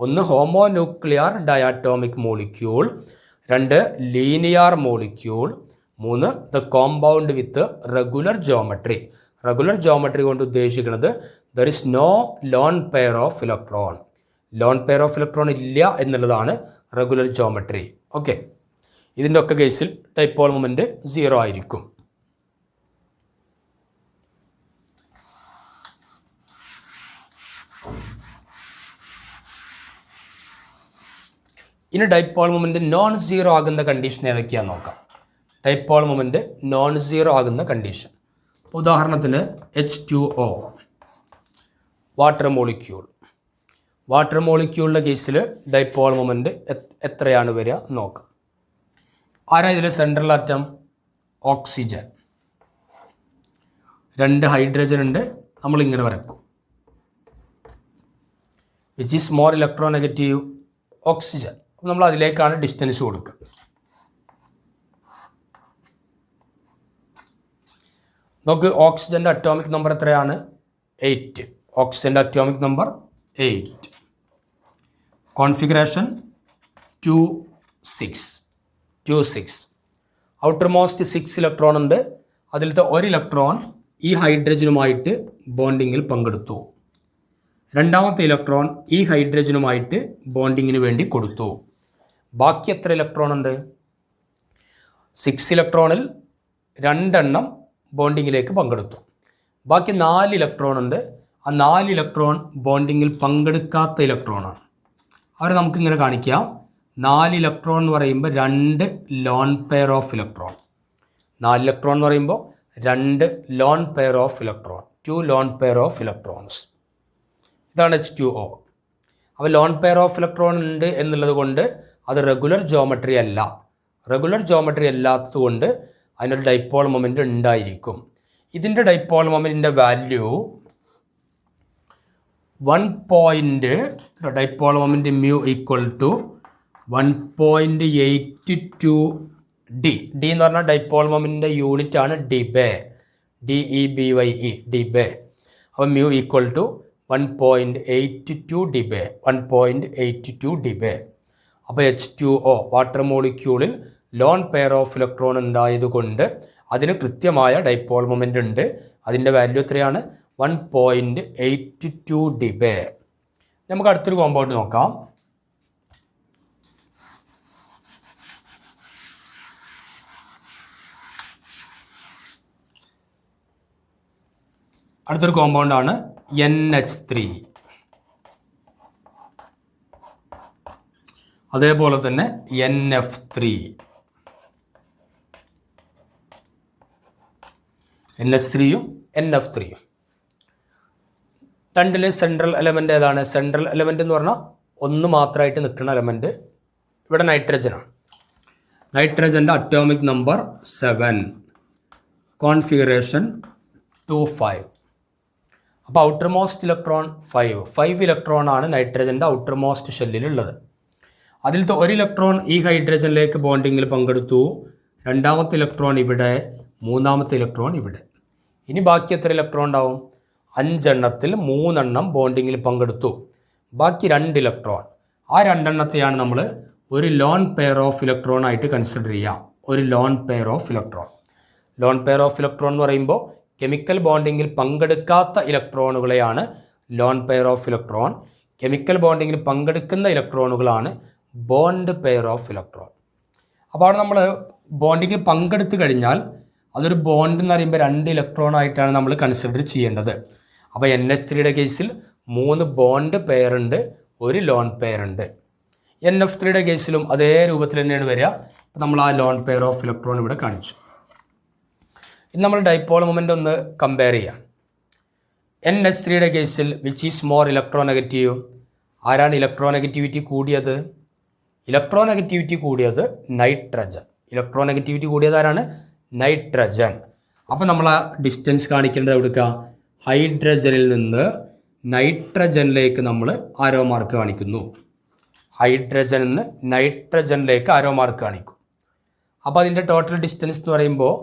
ഒന്ന് homonuclear diatomic molecule, 2 linear molecule, 3 the compound with regular geometry. Regular geometry കൊണ്ട് ഉദ്ദേശിക്കുന്നത് there is no lone pair of electron. Lone pair of electron ഇല്ല എന്നുള്ളതാണ് regular geometry. Okay, ഇതിൻ്റെ ഒക്കെ കേസിൽ ഡൈപോൾ മൊമെന്റ് 0 ആയിരിക്കും. ഇനി ഡൈപോൾ മൊമെന്റ് നോൺ 0 ആകുന്ന കണ്ടീഷൻ ഏതൊക്കെയാണെന്ന് നോക്കാം. ഡൈപോൾ മൊമെന്റ് നോൺ 0 ആകുന്ന കണ്ടീഷൻ, ഉദാഹരണത്തിന് H2O, വാട്ടർ മോളിക്യൂൾ. വാട്ടർ മോളിക്യൂളിൻ്റെ കേസിൽ ഡൈപോൾ മൊമെന്റ് എത്രയാണ് വരിക നോക്കാം. ആരാ ഇതിൽ സെൻട്രൽ ആറ്റം? ഓക്സിജൻ. 2 ഹൈഡ്രജൻ ഉണ്ട്. നമ്മളിങ്ങനെ വരക്കും. Which is more electronegative? Oxygen. നമ്മൾ അതിലേക്കാണ് ഡിസ്റ്റൻസ് കൊടുക്കുക. നോക്ക്, ഓക്സിജൻ്റെ അറ്റോമിക് നമ്പർ എത്രയാണ്? 8. ഓക്സിജൻ്റെ atomic number 8. Configuration 2,6. Outermost 6 electron ഉണ്ട്. അതിലത്തെ 1 ഇലക്ട്രോൺ ഈ ഹൈഡ്രജനുമായിട്ട് ബോണ്ടിങ്ങിൽ പങ്കെടുത്തു. രണ്ടാമത്തെ ഇലക്ട്രോൺ ഈ ഹൈഡ്രജനുമായിട്ട് ബോണ്ടിങ്ങിന് വേണ്ടി കൊടുത്തു. ബാക്കി എത്ര ഇലക്ട്രോൺ ഉണ്ട്? 6 ഇലക്ട്രോണിൽ 2 എണ്ണം ബോണ്ടിങ്ങിലേക്ക് പങ്കെടുത്തു. ബാക്കി 4 ഇലക്ട്രോൺ ഉണ്ട്. ആ 4 ഇലക്ട്രോൺ ബോണ്ടിങ്ങിൽ പങ്കെടുക്കാത്ത ഇലക്ട്രോണാണ്. അവരെ നമുക്കിങ്ങനെ കാണിക്കാം. 4 ഇലക്ട്രോൺ എന്ന് പറയുമ്പോൾ 2 loan pair of electron. 4 electron എന്ന് പറയുമ്പോൾ 2 loan pair of electron. 2 loan pair of electrons. ഇതാണ് H2O. അപ്പോൾ ലോൺ പെയർ ഓഫ് ഇലക്ട്രോൺ ഉണ്ട് എന്നുള്ളത് കൊണ്ട് അത് റെഗുലർ ജോമെട്രി അല്ല. റെഗുലർ ജോമെട്രി അല്ലാത്തത് കൊണ്ട് അതിനൊരു ഡൈപോൾ മൊമെന്റ് ഉണ്ടായിരിക്കും. ഇതിൻ്റെ ഡൈപോൾ മൊമെന്റിൻ്റെ value 1. Dipole moment mu equal to 1.82 D. D എന്ന് പറഞ്ഞാൽ ഡൈപോൾ മൊമെന്റിൻ്റെ യൂണിറ്റ് ആണ് ഡിബെ. DEBYE, debye. അപ്പോൾ mu equal to 1.82 debye. 1.82 debye. അപ്പോൾ H2O വാട്ടർ മോളിക്യൂളിൽ ലോൺ പെയർ ഓഫ് ഇലക്ട്രോൺ ഉണ്ടായതുകൊണ്ട് അതിന് കൃത്യമായ ഡൈപോൾ മൊമെന്റ് ഉണ്ട്. അതിൻ്റെ വാല്യൂ എത്രയാണ്? 1.82 ഡിബെ. നമുക്ക് അടുത്തൊരു കോമ്പൗണ്ട് നോക്കാം. അടുത്തൊരു കോമ്പൗണ്ടാണ് NH3. അതേപോലെ തന്നെ NF3. NH3യും NF3യും. രണ്ടിലെ സെൻട്രൽ എലമെൻ്റ് ഏതാണ്? സെൻട്രൽ എലമെൻ്റ് എന്ന് പറഞ്ഞാൽ ഒന്ന് മാത്രമായിട്ട് നിൽക്കുന്ന എലമെൻ്റ് ഇവിടെ നൈട്രജനാണ്. നൈട്രജൻ്റെ അറ്റോമിക് നമ്പർ 7, കോൺഫിഗറേഷൻ 2,5. അപ്പോൾ ഔട്ടർ മോസ്റ്റ് ഇലക്ട്രോൺ 5 ഇലക്ട്രോൺ ആണ് നൈട്രജൻ്റെ ഔട്ടർ മോസ്റ്റ് ഷെല്ലിലുള്ളത്. അതിലത്തെ 1 ഇലക്ട്രോൺ ഈ ഹൈഡ്രജനിലേക്ക് ബോണ്ടിങ്ങിൽ പങ്കെടുത്തു. രണ്ടാമത്തെ ഇലക്ട്രോൺ ഇവിടെ, മൂന്നാമത്തെ ഇലക്ട്രോൺ ഇവിടെ. ഇനി ബാക്കി എത്ര ഇലക്ട്രോൺ ഉണ്ടാവും? 5 എണ്ണത്തിൽ 3 എണ്ണം ബോണ്ടിങ്ങിൽ പങ്കെടുത്തു. ബാക്കി 2 ഇലക്ട്രോൺ. ആ 2 എണ്ണത്തെയാണ് നമ്മൾ ഒരു ലോൺ പെയർ ഓഫ് ഇലക്ട്രോൺ ആയിട്ട് കൺസിഡർ ചെയ്യാം. ഒരു lone pair of electron. Lone pair of electron എന്ന് പറയുമ്പോൾ കെമിക്കൽ ബോണ്ടിങ്ങിൽ പങ്കെടുക്കാത്ത ഇലക്ട്രോണുകളെയാണ് lone pair of electron. Chemical ബോണ്ടിങ്ങിൽ പങ്കെടുക്കുന്ന ഇലക്ട്രോണുകളാണ് ബോണ്ട് പെയർ ഓഫ് ഇലക്ട്രോൺ. അപ്പോൾ അവിടെ നമ്മൾ ബോണ്ടിങ്ങിൽ പങ്കെടുത്തു കഴിഞ്ഞാൽ അതൊരു ബോണ്ട് എന്ന് പറയുമ്പോൾ 2 ഇലക്ട്രോൺ ആയിട്ടാണ് നമ്മൾ കൺസിഡർ ചെയ്യേണ്ടത്. അപ്പോൾ NH3യുടെ കേസിൽ 3 ബോണ്ട് പെയർ ഉണ്ട്, 1 ലോൺ പെയർ ഉണ്ട്. NF3യുടെ കേസിലും അതേ രൂപത്തിൽ തന്നെയാണ് വരിക. അപ്പോൾ നമ്മൾ ആ ലോൺ പെയർ ഓഫ് ഇലക്ട്രോൺ ഇവിടെ കാണിച്ചു. ഇനി നമ്മൾ ഡൈപോൾ മൊമെൻ്റ് ഒന്ന് കമ്പയർ ചെയ്യാം. NH3യുടെ കേസിൽ വിച്ച് ഈസ് മോർ ഇലക്ട്രോനെഗറ്റീവ്? ആരാണ് ഇലക്ട്രോനെഗറ്റിവിറ്റി കൂടിയത്? ഇലക്ട്രോനെഗറ്റിവിറ്റി കൂടിയത് നൈട്രജൻ. ഇലക്ട്രോനെഗറ്റിവിറ്റി കൂടിയത് ആരാണ്? നൈട്രജൻ. അപ്പോൾ നമ്മൾ ആ ഡിസ്റ്റൻസ് കാണിക്കേണ്ടത് എവിടുക്കുക? ഹൈഡ്രജനിൽ നിന്ന് നൈട്രജനിലേക്ക് നമ്മൾ ആരോ മാർക്ക് കാണിക്കുന്നു. ഹൈഡ്രജനിൽ നിന്ന് നൈട്രജനിലേക്ക് ആരോ മാർക്ക് കാണിക്കും. അപ്പോൾ അതിൻ്റെ ടോട്ടൽ ഡിസ്റ്റൻസ് എന്ന് പറയുമ്പോൾ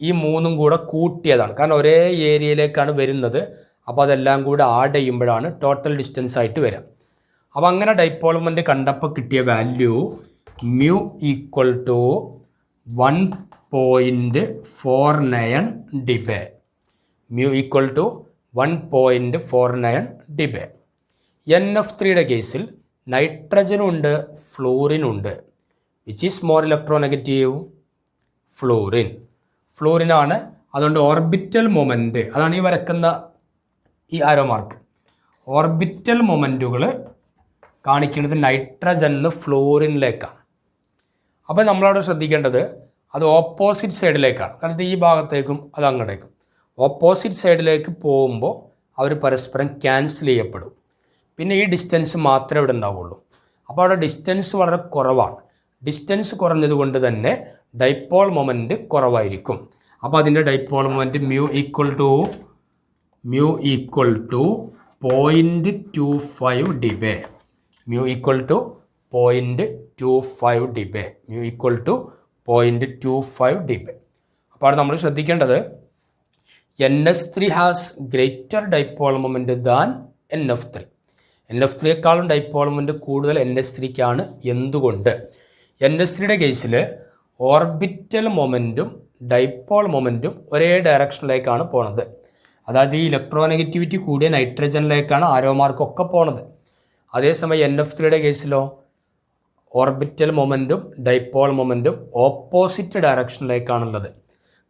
ഈ 3ഉം കൂടെ കൂട്ടിയതാണ്. കാരണം ഒരേ ഏരിയയിലേക്കാണ് വരുന്നത്. അപ്പോൾ അതെല്ലാം കൂടെ ആഡ് ചെയ്യുമ്പോഴാണ് ടോട്ടൽ ഡിസ്റ്റൻസ് ആയിട്ട് വരിക. അപ്പോൾ അങ്ങനെ ഡൈപോൾ മൊമെൻ്റ് കണ്ടപ്പോൾ കിട്ടിയ value μ equal to 1.49 debye. μ equal to 1.49 debye. NF3യുടെ കേസിൽ നൈട്രജനുണ്ട്, ഫ്ലൂറിനുണ്ട്. Which is more electronegative? Fluorine. ഫ്ലൂറിനാണ്. അതുകൊണ്ട് ഓർബിറ്റൽ മൊമെൻ്റ്, അതാണ് ഈ വരക്കുന്ന ഈ ആരോ മാർക്ക്. ഓർബിറ്റൽ മൊമെൻറ്റുകൾ കാണിക്കുന്നത് നൈട്രജനിൽ നിന്ന് ഫ്ലൂറിനിലേക്കാണ്. അപ്പോൾ നമ്മളവിടെ ശ്രദ്ധിക്കേണ്ടത് അത് ഓപ്പോസിറ്റ് സൈഡിലേക്കാണ്. കാരണം ഈ ഭാഗത്തേക്കും അത് അങ്ങോട്ടേക്കും ഓപ്പോസിറ്റ് സൈഡിലേക്ക് പോകുമ്പോൾ അവർ പരസ്പരം ക്യാൻസൽ ചെയ്യപ്പെടും. പിന്നെ ഈ ഡിസ്റ്റൻസ് മാത്രമേ ഇവിടെ ഉണ്ടാവുള്ളൂ. അപ്പോൾ അവിടെ ഡിസ്റ്റൻസ് വളരെ കുറവാണ്. ഡിസ്റ്റൻസ് കുറഞ്ഞതുകൊണ്ട് തന്നെ ഡൈപോൾ മൊമെൻ്റ് കുറവായിരിക്കും. അപ്പോൾ അതിൻ്റെ dipole moment μ equal to 0.25 debye. μ equal to 0.25 debye. μ equal to 0.25 debye. അപ്പോൾ നമ്മൾ ശ്രദ്ധിക്കേണ്ടത് NH3 has greater dipole moment than NF3. NF3യേക്കാളും ഡൈപോൾ മൊമെൻ്റ് കൂടുതൽ NH3ക്കാണ്. എന്തുകൊണ്ട്? NH3യുടെ കേസിൽ ഓർബിറ്റൽ മൊമെൻറ്റും ഡൈപോൾ മൊമെൻറ്റും ഒരേ ഡയറക്ഷനിലേക്കാണ് പോണത്. അതായത് ഈ ഇലക്ട്രോനെഗറ്റിവിറ്റി കൂടിയ നൈട്രജനിലേക്കാണ് ആരോ മാർക്കൊക്കെ പോണത്. അതേസമയം NF3യുടെ കേസിലോ ഓർബിറ്റൽ മൊമെൻറ്റും ഡൈപോൾ മൊമെൻറ്റും ഓപ്പോസിറ്റ് ഡയറക്ഷനിലേക്കാണുള്ളത്.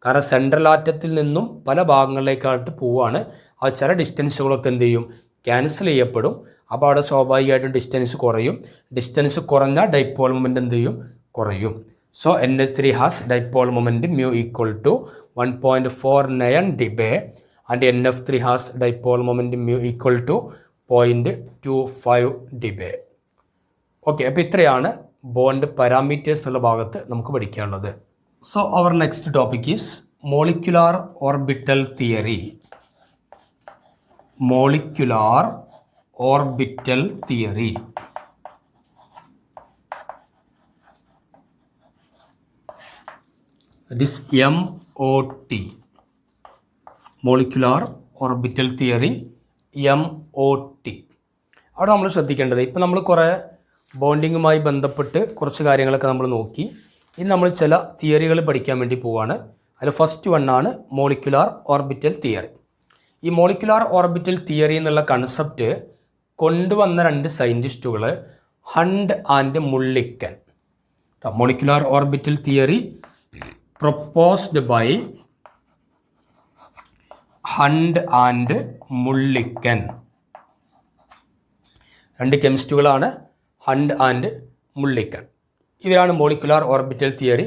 കാരണം സെൻട്രൽ ആറ്റത്തിൽ നിന്നും പല ഭാഗങ്ങളിലേക്കായിട്ട് പോവുകയാണ്. ആ ചില ഡിസ്റ്റൻസുകളൊക്കെ എന്ത് ചെയ്യും? ക്യാൻസൽ ചെയ്യപ്പെടും. അപ്പോൾ അവിടെ സ്വാഭാവികമായിട്ടും ഡിസ്റ്റൻസ് കുറയും. ഡിസ്റ്റൻസ് കുറഞ്ഞാൽ ഡൈപോൾ മൊമെൻ്റ് എന്ത് ചെയ്യും? കുറയും. So NH3 has dipole moment μ equal to 1.49 ഡിബെ and NF3 has dipole moment μ equal to 0.25 ഡിബെ. Okay, അപ്പോൾ ഇത്രയാണ് ബോണ്ട് പാരാമീറ്റേഴ്സ് എന്നുള്ള ഭാഗത്ത് നമുക്ക് പഠിക്കാനുള്ളത്. So our next topic is molecular orbital theory. Molecular orbital theory. That is MOT. Molecular orbital theory, MOT. അവിടെ നമ്മൾ ശ്രദ്ധിക്കേണ്ടത്, ഇപ്പം നമ്മൾ കുറേ ബോണ്ടിങ്ങുമായി ബന്ധപ്പെട്ട് കുറച്ച് കാര്യങ്ങളൊക്കെ നമ്മൾ നോക്കി. ഇനി നമ്മൾ ചില തിയറികൾ പഠിക്കാൻ വേണ്ടി പോവുകയാണ്. അതിൽ ഫസ്റ്റ് വണ്ണാണ് മോളിക്യുലാർ ഓർബിറ്റൽ തിയറി. ഈ മോളിക്യുലാർ ഓർബിറ്റൽ തിയറി എന്നുള്ള കൺസെപ്റ്റ് കൊണ്ടുവന്ന 2 സയൻറ്റിസ്റ്റുകൾ Hund and Mulliken. Molecular orbital theory proposed by Hunt and Mulliken. 2 കെമിസ്റ്റുകളാണ്, ഹണ്ട് ആൻഡ് മുള്ളിക്കൻ. ഇവരാണ് മോളിക്യുലാർ ഓർബിറ്റൽ തിയറി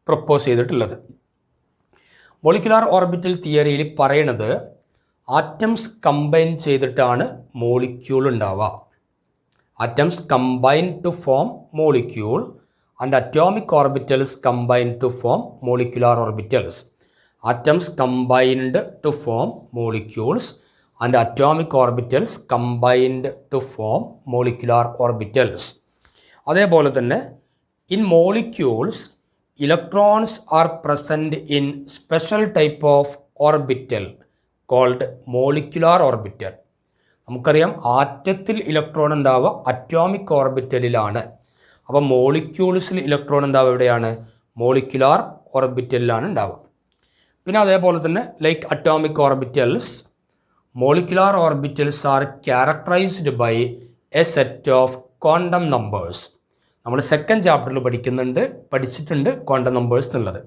പ്രപ്പോസ് ചെയ്തിട്ടുള്ളത്. മോളിക്യുലാർ ഓർബിറ്റൽ തിയറിയിൽ പറയണത് ആറ്റംസ് കമ്പൈൻ ചെയ്തിട്ടാണ് മോളിക്യൂൾ ഉണ്ടാവുക. Atoms combine to form molecule and atomic orbitals combine to form molecular orbitals. Atoms combined to form molecules and atomic orbitals combined to form molecular orbitals. അതേപോലെ തന്നെ in molecules electrons are present in special type of orbital called molecular orbital. നമുക്കറിയാം ആറ്റത്തിൽ electron ഉണ്ടാവുക atomic ഓർബിറ്റലിലാണ്. അപ്പോൾ മോളിക്യൂൾസിൽ electron ഉണ്ടാവുക എവിടെയാണ്? Molecular ഓർബിറ്റലിലാണ് ഉണ്ടാവുക. പിന്നെ അതേപോലെ തന്നെ like atomic orbitals, molecular orbitals are characterized by a set of quantum numbers. നമ്മൾ സെക്കൻഡ് ചാപ്റ്ററിൽ പഠിച്ചിട്ടുണ്ട് ക്വാണ്ടം നമ്പേഴ്സ് എന്നുള്ളത്.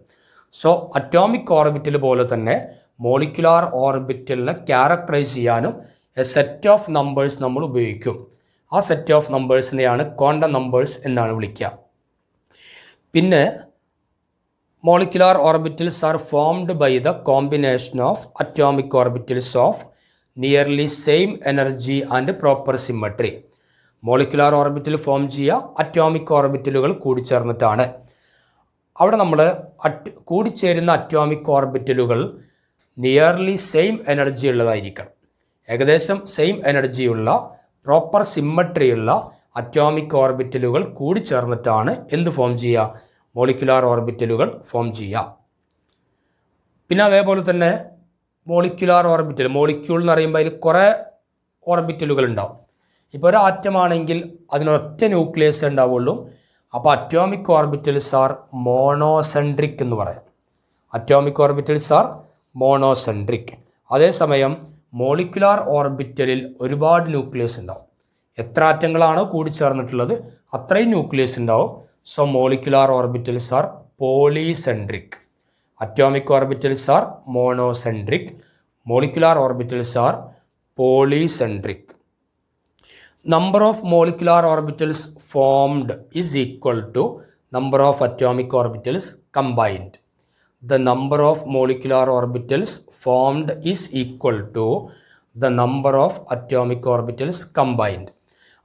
സോ അറ്റോമിക് ഓർബിറ്റൽ പോലെ തന്നെ മോളിക്കുലാർ ഓർബിറ്റലിനെ ക്യാരക്ടറൈസ് ചെയ്യാനും എ സെറ്റ് ഓഫ് നമ്പേഴ്സ് നമ്മൾ ഉപയോഗിക്കും. ആ സെറ്റ് ഓഫ് നമ്പേഴ്സിനെയാണ് ക്വാണ്ടം നമ്പേഴ്സ് എന്നാണ് വിളിക്കുക. പിന്നെ molecular orbitals are formed by the combination of atomic orbitals of nearly same energy and proper symmetry. Molecular orbital form ചെയ്യുക അറ്റോമിക് ഓർബിറ്റലുകൾ കൂടിച്ചേർന്നിട്ടാണ്. അവിടെ നമ്മൾ കൂടിച്ചേരുന്ന അറ്റോമിക് ഓർബിറ്റലുകൾ നിയർലി സെയിം എനർജി ഉള്ളതായിരിക്കണം. ഏകദേശം സെയിം എനർജിയുള്ള പ്രോപ്പർ സിമ്മട്രിയുള്ള അറ്റോമിക് ഓർബിറ്റലുകൾ കൂടിച്ചേർന്നിട്ടാണ് എന്ത് ഫോം ചെയ്യുക? മോളിക്കുലാർ ഓർബിറ്റലുകൾ ഫോം ചെയ്യുക. പിന്നെ അതേപോലെ തന്നെ മോളിക്കുലാർ ഓർബിറ്റൽ, മോളിക്യൂൾ എന്ന് പറയുമ്പോൾ അതിൽ കുറേ ഓർബിറ്റലുകൾ ഉണ്ടാവും. ഇപ്പോൾ ഒരു ആറ്റമാണെങ്കിൽ അതിനൊറ്റ ന്യൂക്ലിയസ് ഉണ്ടാവുള്ളൂ. അപ്പോൾ അറ്റോമിക് ഓർബിറ്റൽസ് ആർ മോണോസെൻട്രിക് എന്ന് പറയാം. Atomic orbitals are monocentric. അതേസമയം മോളിക്കുലാർ ഓർബിറ്റലിൽ ഒരുപാട് ന്യൂക്ലിയസ് ഉണ്ടാവും. എത്ര ആറ്റങ്ങളാണോ കൂടിച്ചേർന്നിട്ടുള്ളത് അത്രയും ന്യൂക്ലിയസ് ഉണ്ടാവും. So molecular orbitals are polycentric. Atomic orbitals are monocentric. Molecular orbitals are polycentric. Number of molecular orbitals formed is equal to number of atomic orbitals combined. The number of molecular orbitals formed is equal to the number of atomic orbitals combined.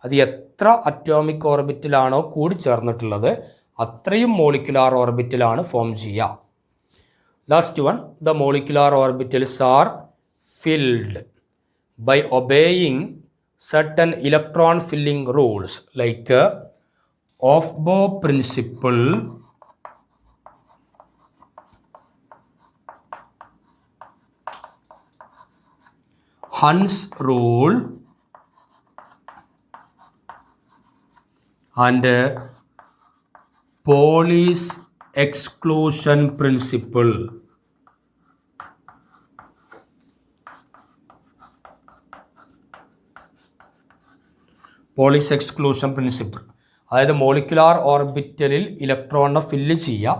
അത് എത്ര atomic ഓർബിറ്റലാണോ കൂടി ചേർന്നിട്ടുള്ളത് അത്രയും molecular ഓർബിറ്റലാണ് form ചെയ്യുക. Last one, the molecular orbitals are filled by obeying certain electron filling rules like Aufbau principle, Hund's rule and Pauli's exclusion principle. Polis exclusion principle, അതായത് molecular ഓർബിറ്റലിൽ ഇലക്ട്രോണിനെ fill ചെയ്യുക.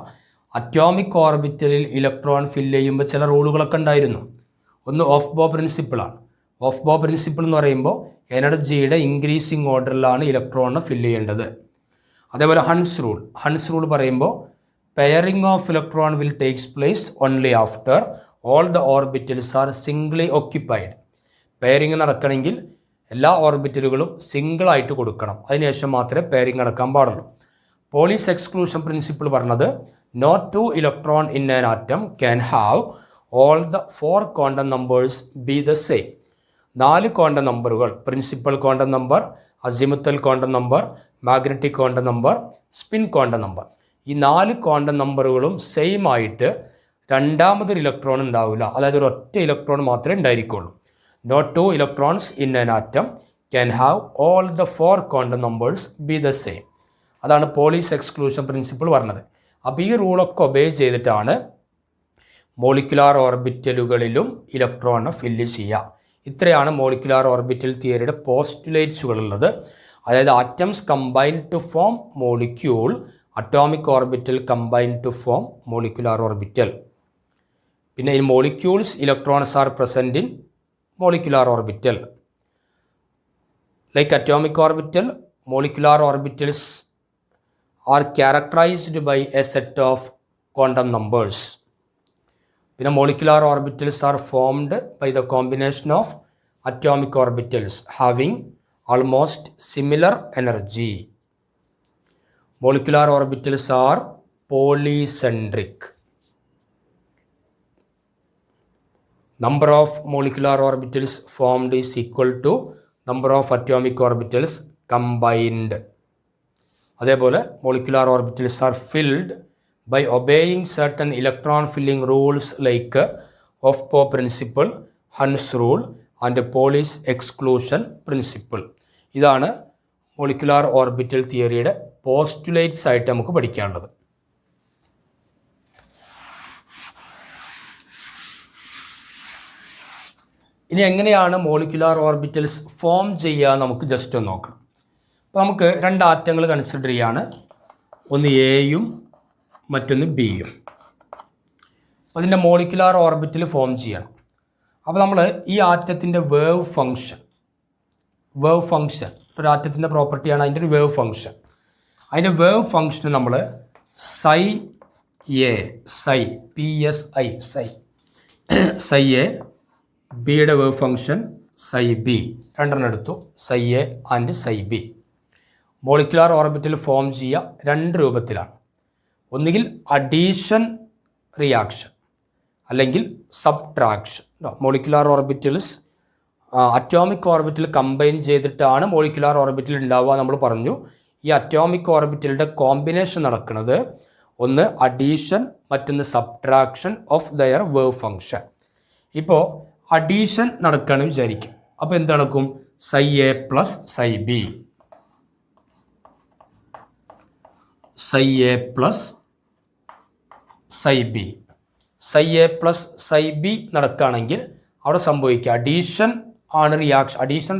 അറ്റോമിക് ഓർബിറ്റലിൽ ഇലക്ട്രോൺ ഫില്ല് ചെയ്യുമ്പോൾ ചില റൂളുകളൊക്കെ ഉണ്ടായിരുന്നു. ഒന്ന് of ബോ പ്രിൻസിപ്പിളാണ്. Of ബോ principle എന്ന് പറയുമ്പോൾ എനർജിയുടെ ഇൻക്രീസിങ് ഓർഡറിലാണ് ഇലക്ട്രോണിനെ ഫില്ല് ചെയ്യേണ്ടത്. അതേപോലെ ഹൺസ് റൂൾ പറയുമ്പോൾ pairing of electron will takes place only after all the orbitals are singly occupied. Pairing നടക്കണമെങ്കിൽ എല്ലാ ഓർബിറ്റലുകളും സിംഗിളായിട്ട് കൊടുക്കണം. അതിനുശേഷം മാത്രമേ പെയറിംഗ് നടക്കാൻ പാടുള്ളൂ. പോളിസ് എക്സ്ക്ലൂഷൻ പ്രിൻസിപ്പിൾ പറഞ്ഞത് no two electron in an atom can have all the 4 quantum numbers be the same. 4 quantum നമ്പറുകൾ, principal quantum number, azimuthal quantum number, magnetic quantum number, spin quantum number, ഈ 4 quantum നമ്പറുകളും same ആയിട്ട് രണ്ടാമതൊരു electron ഉണ്ടാവില്ല. അതായത് ഒരു ഒറ്റ electron മാത്രമേ ഉണ്ടായിരിക്കുള്ളൂ. No 2 electrons in an atom can have all the 4 quantum numbers be the same. അതാണ് പോളിസ് എക്സ്ക്ലൂഷൻ പ്രിൻസിപ്പിൾ പറഞ്ഞത്. അപ്പോൾ ഈ റൂളൊക്കെ ഒബേ ചെയ്തിട്ടാണ് മോളിക്കുലാർ ഓർബിറ്റലുകളിലും ഇലക്ട്രോണിനെ ഫില്ല് ചെയ്യുക. ഇത്രയാണ് മോളിക്കുലാർ ഓർബിറ്റൽ തിയറിയുടെ പോസ്റ്റുലേറ്റ്സുകളുള്ളത്. അതായത് atoms combine to form molecule, atomic orbital combine to form molecular orbital. പിന്നെ in molecules electrons are present in molecular orbital. Like atomic orbital, molecular orbitals are characterized by a set of quantum numbers. Then molecular orbitals are formed by the combination of atomic orbitals having almost similar energy. Molecular orbitals are polycentric. Number of molecular orbitals formed is equal to number of atomic orbitals combined. അതേപോലെ molecular orbitals are filled by obeying certain electron filling rules like Aufbau principle, Hund's rule and Pauli's exclusion principle. ഇതാണ് molecular orbital തിയറിയുടെ postulates ആയിട്ട് നമുക്ക് പഠിക്കാനുള്ളത്. ഇനി എങ്ങനെയാണ് molecular orbitals form ചെയ്യുക നമുക്ക് just ഒന്ന് നോക്കണം. അപ്പോൾ നമുക്ക് 2 ആറ്റങ്ങൾ കൺസിഡർ ചെയ്യാണ്, ഒന്ന് എയും മറ്റൊന്ന് ബിയും. അപ്പോൾ അതിൻ്റെ മോളിക്കുലാർ ഓർബിറ്റൽ ഫോം ചെയ്യണം. അപ്പോൾ നമ്മൾ ഈ ആറ്റത്തിൻ്റെ വേവ് ഫങ്ഷൻ ഒരു ആറ്റത്തിൻ്റെ പ്രോപ്പർട്ടിയാണ് അതിൻ്റെ ഒരു വേവ് ഫങ്ഷൻ. അതിൻ്റെ വേവ് ഫങ്ഷന് നമ്മൾ സൈ എ സൈ എ, ബിയുടെ വേവ് ഫങ്ഷൻ സൈ ബി, രണ്ടെണ്ണം എടുത്തു, psi A and psi B. Molecular orbital form ചെയ്യുക 2 രൂപത്തിലാണ്. ഒന്നുകിൽ അഡീഷൻ റിയാക്ഷൻ അല്ലെങ്കിൽ subtraction. Molecular orbitals atomic orbital combine ചെയ്തിട്ടാണ് മോളിക്കുലാർ ഓർബിറ്റൽ ഉണ്ടാവുക നമ്മൾ പറഞ്ഞു. ഈ അറ്റോമിക് ഓർബിറ്റലിൻ്റെ കോമ്പിനേഷൻ നടക്കുന്നത് ഒന്ന് അഡീഷൻ, മറ്റൊന്ന് subtraction of their wave function. ഇപ്പോൾ അഡീഷൻ നടക്കുകയാണെന്ന് വിചാരിക്കും. അപ്പോൾ എന്ത് നടക്കും? Psi A plus psi B, psi A plus psi B, psi A plus psi B നടക്കുകയാണെങ്കിൽ അവിടെ സംഭവിക്കുക അഡീഷൻ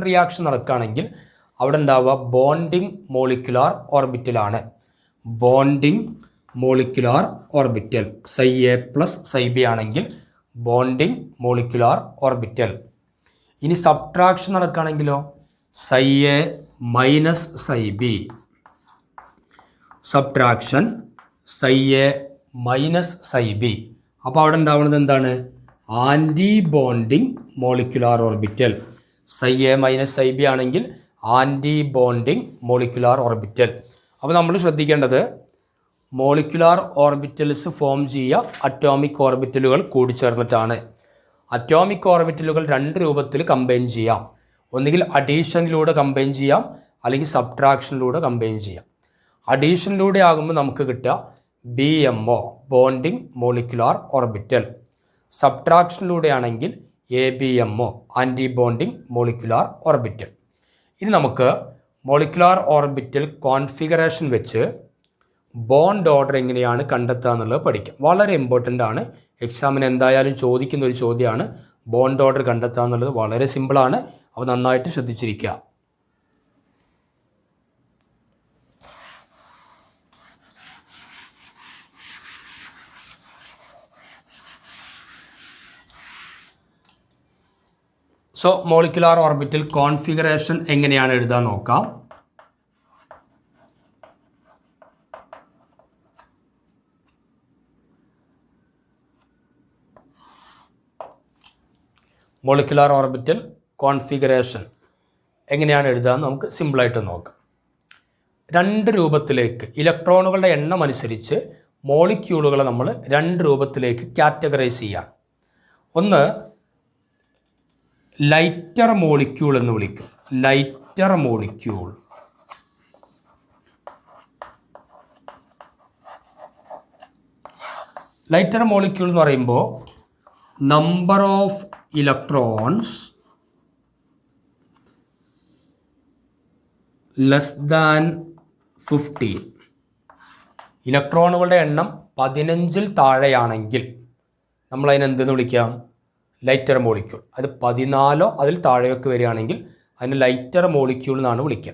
റിയാക്ഷൻ നടക്കുകയാണെങ്കിൽ അവിടെ ഉണ്ടാവുക ബോണ്ടിങ് മോളിക്കുലാർ ഓർബിറ്റലാണ്. Bonding molecular orbital psi A plus psi B ആണെങ്കിൽ ബോണ്ടിങ് മോളിക്കുലാർ ഓർബിറ്റൽ. ഇനി സബ്ട്രാക്ഷൻ നടക്കുകയാണെങ്കിലോ psi A minus psi B, subtraction psi A minus psi B. അപ്പോൾ അവിടെ ഉണ്ടാവുന്നത് എന്താണ്? Anti bonding molecular orbital. Psi A minus psi B ആണെങ്കിൽ anti bonding molecular orbital. അപ്പോൾ നമ്മൾ ശ്രദ്ധിക്കേണ്ടത് മോളിക്കുലാർ ഓർബിറ്റൽസ് ഫോം ചെയ്യുക അറ്റോമിക് ഓർബിറ്റലുകൾ കൂടിച്ചേർന്നിട്ടാണ്. അറ്റോമിക് ഓർബിറ്റലുകൾ 2 രൂപത്തിൽ കമ്പൈൻ ചെയ്യാം. ഒന്നുകിൽ അഡീഷനിലൂടെ കമ്പൈൻ ചെയ്യാം, അല്ലെങ്കിൽ സബ്ട്രാക്ഷനിലൂടെ കമ്പൈൻ ചെയ്യാം. അഡീഷനിലൂടെ ആകുമ്പോൾ നമുക്ക് കിട്ടുക BMO ബോണ്ടിങ് മോളിക്കുലാർ ഓർബിറ്റൽ. സബ്ട്രാക്ഷനിലൂടെ ആണെങ്കിൽ ABMO anti bonding molecular orbital. ഇനി നമുക്ക് മോളിക്കുലാർ ഓർബിറ്റൽ കോൺഫിഗറേഷൻ വെച്ച് ബോണ്ട് ഓർഡർ എങ്ങനെയാണ് കണ്ടെത്തുക എന്നുള്ളത് പഠിക്കാം. വളരെ ഇമ്പോർട്ടൻ്റ് ആണ്, എക്സാമിന് എന്തായാലും ചോദിക്കുന്ന ഒരു ചോദ്യമാണ്. ബോണ്ട് ഓർഡർ കണ്ടെത്തുക എന്നുള്ളത് വളരെ സിമ്പിളാണ്. അപ്പോൾ നന്നായിട്ട് ശ്രദ്ധിച്ചിരിക്കുക. സോ മോളിക്കുലാർ ഓർബിറ്റൽ കോൺഫിഗറേഷൻ എങ്ങനെയാണ് എഴുതാൻ നോക്കാം. മോളിക്കുലാർ ഓർബിറ്റൽ കോൺഫിഗറേഷൻ എങ്ങനെയാണ് എഴുതാൻ നമുക്ക് സിമ്പിളായിട്ട് നോക്കാം. 2 രൂപത്തിലേക്ക് ഇലക്ട്രോണുകളുടെ എണ്ണം അനുസരിച്ച് മോളിക്യൂളുകളെ നമ്മൾ 2 രൂപത്തിലേക്ക് കാറ്റഗറൈസ് ചെയ്യാം. ഒന്ന് ലൈറ്റർ മോളിക്യൂൾ എന്ന് വിളിക്കും. Lighter molecule. ലൈറ്റർ മോളിക്യൂൾ എന്ന് പറയുമ്പോൾ number of electrons less than 15. ഇലക്ട്രോണുകളുടെ എണ്ണം 15-ൽ താഴെയാണെങ്കിൽ നമ്മൾ അതിനെന്തെന്ന് വിളിക്കാം? Lighter molecule. അത് 14 അതിൽ താഴെയൊക്കെ വരികയാണെങ്കിൽ അതിന് ലൈറ്റർ മോളിക്യൂൾ എന്നാണ് വിളിക്കുക.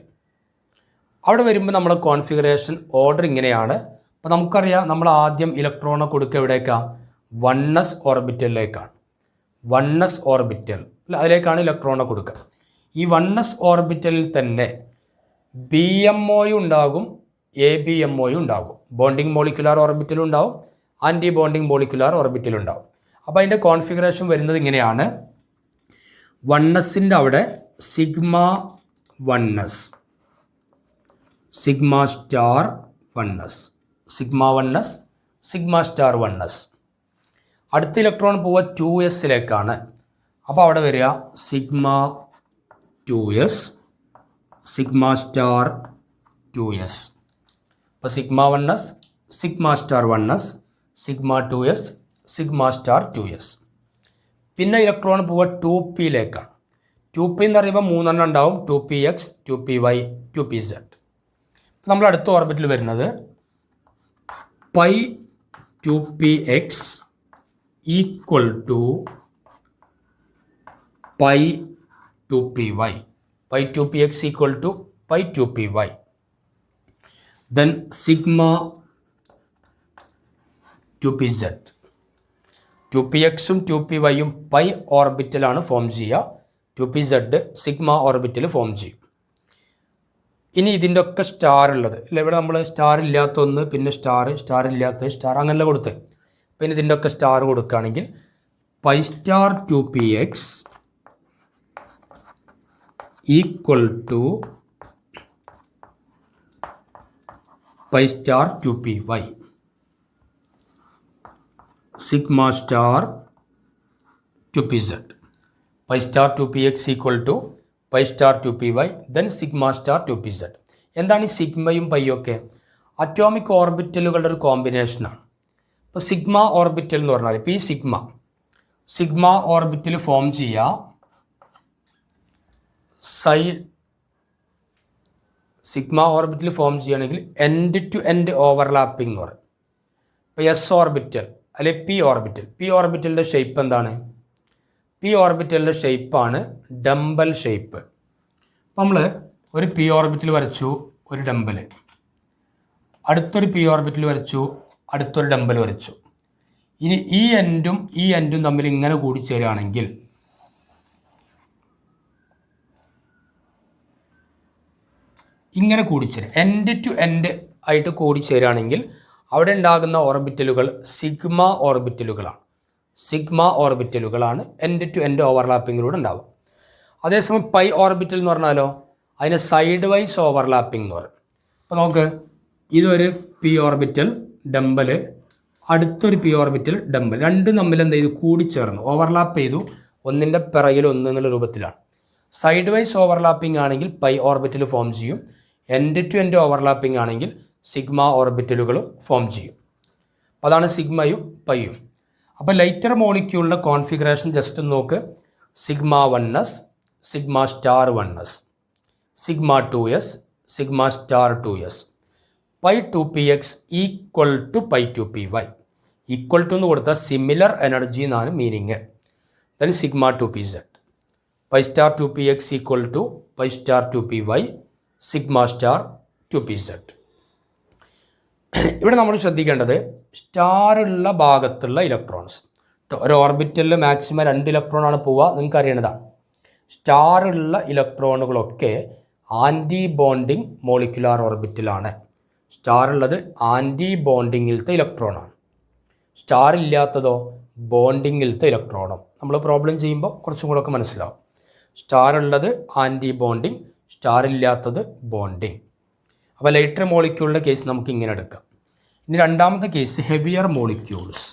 അവിടെ വരുമ്പോൾ നമ്മുടെ കോൺഫിഗറേഷൻ ഓർഡർ ഇങ്ങനെയാണ്. അപ്പോൾ നമുക്കറിയാം നമ്മൾ ആദ്യം ഇലക്ട്രോണെ കൊടുക്കുക എവിടേക്കാണ്? 1s ഓർബിറ്റലിലേക്കാണ്. 1s ഓർബിറ്റൽ അതിലേക്കാണ് ഇലക്ട്രോണെ കൊടുക്കുക. ഈ 1s ഓർബിറ്റലിൽ തന്നെ BMO ഉണ്ടാകും, ABMO ഉണ്ടാകും. ബോണ്ടിങ് മോളിക്കുലാർ ഓർബിറ്റൽ ഉണ്ടാവും, ആൻറ്റി ബോണ്ടിങ് മോളിക്കുലാർ ഓർബിറ്റൽ ഉണ്ടാവും. അപ്പോൾ അതിൻ്റെ കോൺഫിഗറേഷൻ വരുന്നത് ഇങ്ങനെയാണ്. 1sൻ്റെ അവിടെ sigma 1s, sigma star 1s, sigma 1s, sigma star 1s. അടുത്ത ഇലക്ട്രോൺ പോവുക 2sലേക്കാണ്. അപ്പോൾ അവിടെ വരിക sigma 2s, sigma star 2s. അപ്പോൾ sigma 1s, sigma star 1s, sigma 2s, sigma star 2s. പിന്നെ ഇലക്ട്രോൺ പോവുക 2pയിലേക്കാണ്. 2p എന്ന് പറയുമ്പോൾ 3 എണ്ണം ഉണ്ടാവും. 2px, 2py, 2pz. നമ്മൾ അടുത്ത ഓർബിറ്റിൽ വരുന്നത് pi 2px equal to pi 2py. Pi 2px equal to pi 2py. Then sigma 2pz. 2px ഉം 2pyയും പൈ ഓർബിറ്റലാണ് ഫോം ചെയ്യുക. 2pz സിഗ്മ ഓർബിറ്റൽ ഫോം ചെയ്യും. ഇനി ഇതിൻ്റെ ഒക്കെ സ്റ്റാർ ഉള്ളത് അല്ല, ഇവിടെ നമ്മൾ സ്റ്റാർ ഇല്ലാത്ത ഒന്ന്, പിന്നെ സ്റ്റാർ ഇല്ലാത്ത സ്റ്റാർ അങ്ങനെയല്ല കൊടുത്ത്. പിന്നെ ഇതിൻ്റെ ഒക്കെ സ്റ്റാർ കൊടുക്കുകയാണെങ്കിൽ pi star 2px equal to pi star 2py. Sigma star 2pz. Pi star 2px equal to pi star 2py then sigma star 2pz. എന്താണ് ഈ സിഗ്മയും പൈയും ഒക്കെ? അറ്റോമിക് ഓർബിറ്റലുകളുടെ ഒരു കോമ്പിനേഷനാണ്. ഇപ്പോൾ സിഗ്മ ഓർബിറ്റൽ എന്ന് പറഞ്ഞാൽ ഇപ്പോൾ ഈ സിഗ്മ ഓർബിറ്റൽ ഫോം ചെയ്യുക സിഗ്മ ഓർബിറ്റൽ ഫോം ചെയ്യുകയാണെങ്കിൽ എൻഡ് ടു എൻഡ് ഓവർലാപ്പിംഗ് എന്ന് പറയും. ഇപ്പോൾ എസ് ഓർബിറ്റൽ അല്ലെ പി ഓർബിറ്റലിൻ്റെ ഷേപ്പ് എന്താണ്? പി ഓർബിറ്റലിൻ്റെ ഷേപ്പാണ് ഡംബൽ ഷേപ്പ്. അപ്പം നമ്മൾ ഒരു പി ഓർബിറ്റൽ വരച്ചു, ഒരു ഡംബൽ, അടുത്തൊരു പി ഓർബിറ്റൽ വരച്ചു, അടുത്തൊരു ഡംബൽ വരച്ചു. ഇനി ഈ എൻഡും തമ്മിൽ ഇങ്ങനെ കൂടിച്ചേരുകയാണെങ്കിൽ ഇങ്ങനെ കൂടിച്ചേരും, എൻഡ് ടു എൻഡ് ആയിട്ട് കൂടിച്ചേരുകയാണെങ്കിൽ അവിടെ ഉണ്ടാകുന്ന ഓർബിറ്റലുകൾ സിഗ്മ ഓർബിറ്റലുകളാണ് എൻഡ് ടു എൻഡ് ഓവർലാപ്പിങ്ങിലൂടെ ഉണ്ടാവും. അതേസമയം പൈ ഓർബിറ്റൽ എന്ന് പറഞ്ഞാലോ അതിന് സൈഡ് വൈസ് ഓവർലാപ്പിംഗ് എന്ന് പറയും. അപ്പോൾ നമുക്ക് ഇതൊരു പി ഓർബിറ്റൽ ഡംബൽ, അടുത്തൊരു പി ഓർബിറ്റൽ ഡംബൽ, രണ്ടും തമ്മിൽ എന്ത് ചെയ്തു? കൂടിച്ചേർന്നു, ഓവർലാപ്പ് ചെയ്തു, ഒന്നിൻ്റെ പിറകിൽ ഒന്ന് എന്നുള്ള രൂപത്തിലാണ്. സൈഡ് വൈസ് ഓവർലാപ്പിംഗ് ആണെങ്കിൽ പൈ ഓർബിറ്റൽ ഫോം ചെയ്യും, എൻഡ് ടു എൻഡ് ഓവർലാപ്പിംഗ് ആണെങ്കിൽ സിഗ്മ ഓർബിറ്റലുകളും ഫോം ചെയ്യും. അപ്പോൾ അതാണ് സിഗ്മയും പൈയും. അപ്പോൾ ലൈറ്റർ മോളിക്യൂളിൻ്റെ കോൺഫിഗറേഷൻ ജസ്റ്റ് നോക്ക്. Sigma 1s, sigma star 1s, sigma 2s, sigma star 2s, pi 2px equal to pi 2py. Equal to എന്ന് കൊടുത്താൽ സിമിലർ എനർജി എന്നാണ് meaning. Then sigma 2pz, pi star 2px equal to pi star 2py, sigma star 2pz. ഇവിടെ നമ്മൾ ശ്രദ്ധിക്കേണ്ടത് സ്റ്റാറുള്ള ഭാഗത്തുള്ള electrons. ഒരു ഓർബിറ്റലിൽ maximum 2 ഇലക്ട്രോണാണ് പോവുക, നിങ്ങൾക്ക് അറിയണതാണ്. സ്റ്റാറുള്ള ഇലക്ട്രോണുകളൊക്കെ ആൻറ്റി ബോണ്ടിങ് മോളിക്കുലാർ ഓർബിറ്റലാണ്. സ്റ്റാറുള്ളത് ആൻറ്റി ബോണ്ടിങ്ങിലത്തെ ഇലക്ട്രോണാണ്. സ്റ്റാർ ഇല്ലാത്തതോ ബോണ്ടിങ്ങിലത്തെ ഇലക്ട്രോണും. നമ്മൾ പ്രോബ്ലം ചെയ്യുമ്പോൾ കുറച്ചും കൂടെ ഒക്കെ മനസ്സിലാവും. സ്റ്റാറുള്ളത് ആൻറ്റി ബോണ്ടിങ്, സ്റ്റാർ ഇല്ലാത്തത് ബോണ്ടിങ്. അപ്പോൾ ലൈറ്റർ മോളിക്യൂളിൻ്റെ കേസ് നമുക്ക് ഇങ്ങനെ എടുക്കാം. ഇനി രണ്ടാമത്തെ case heavier molecules.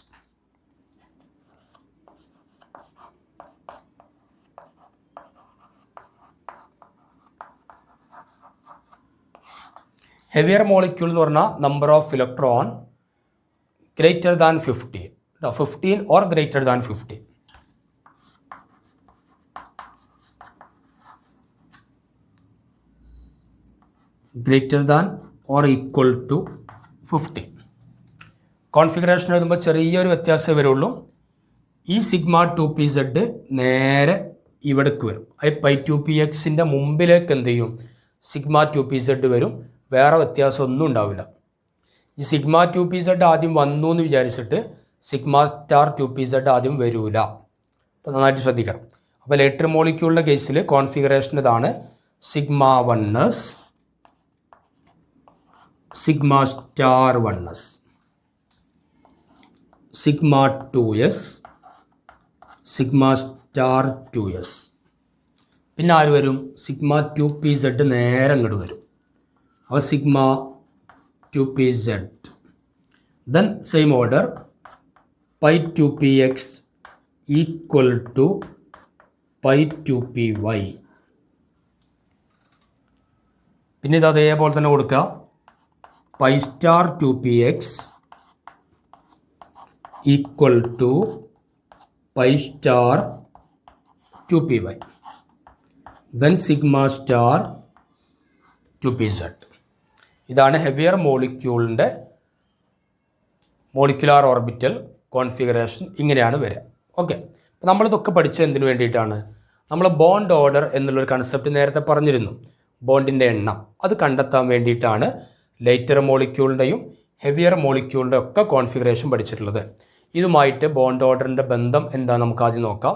Heavier molecule എന്ന് പറഞ്ഞാൽ number of electron greater than 15 or greater than 15. Greater than or equal to 15. Configuration എഴുതുമ്പോൾ ചെറിയൊരു വ്യത്യാസമേ വരുള്ളൂ. ഈ സിഗ്മ 2pz നേരെ ഇവിടേക്ക് വരും. അത് പൈ 2pxൻ്റെ മുമ്പിലേക്ക് എന്ത് ചെയ്യും? സിഗ്മ 2pz വരും. വേറെ വ്യത്യാസമൊന്നും ഉണ്ടാവില്ല. ഈ സിഗ്മ 2pz ആദ്യം വന്നു എന്ന് വിചാരിച്ചിട്ട് സിഗ്മ സ്റ്റാർ 2pz ആദ്യം വരില്ല. നന്നായിട്ട് ശ്രദ്ധിക്കണം. അപ്പോൾ ലൈറ്റർ മോളിക്യൂളിൻ്റെ കേസിൽ കോൺഫിഗറേഷൻ ഇതാണ്. Sigma 1s, sigma star 1s, sigma 2s, sigma star 2s. പിന്നെ ആര് വരും? സിഗ്മ 2pz നേരെ അങ്ങോട്ട് വരും. അപ്പോൾ sigma 2pz. Then same order pi 2px equal to pi 2py. പിന്നെ ഇത് അതേപോലെ തന്നെ കൊടുക്കുക. Pi star 2px equal to pi star 2py. Then sigma star 2pz. ഇതാണ് ഹെവിയർ മോളിക്യൂളിൻ്റെ മോളിക്കുലാർ ഓർബിറ്റൽ കോൺഫിഗറേഷൻ. ഇങ്ങനെയാണ് വരിക. ഓക്കെ, അപ്പോൾ നമ്മളിതൊക്കെ പഠിച്ചത് എന്തിനു വേണ്ടിയിട്ടാണ്? നമ്മൾ ബോണ്ട് ഓർഡർ എന്നുള്ളൊരു കൺസെപ്റ്റ് നേരത്തെ പറഞ്ഞിരുന്നു. ബോണ്ടിൻ്റെ എണ്ണം അത് കണ്ടെത്താൻ വേണ്ടിയിട്ടാണ് ലൈറ്റർ മോളിക്യൂളിൻ്റെയും ഹെവിയർ മോളിക്യൂളിൻ്റെ ഒക്കെ കോൺഫിഗറേഷൻ പഠിച്ചിട്ടുള്ളത്. ഇതുമായിട്ട് ബോണ്ട് ഓർഡറിൻ്റെ ബന്ധം എന്താ നമുക്ക് ആദ്യം നോക്കാം.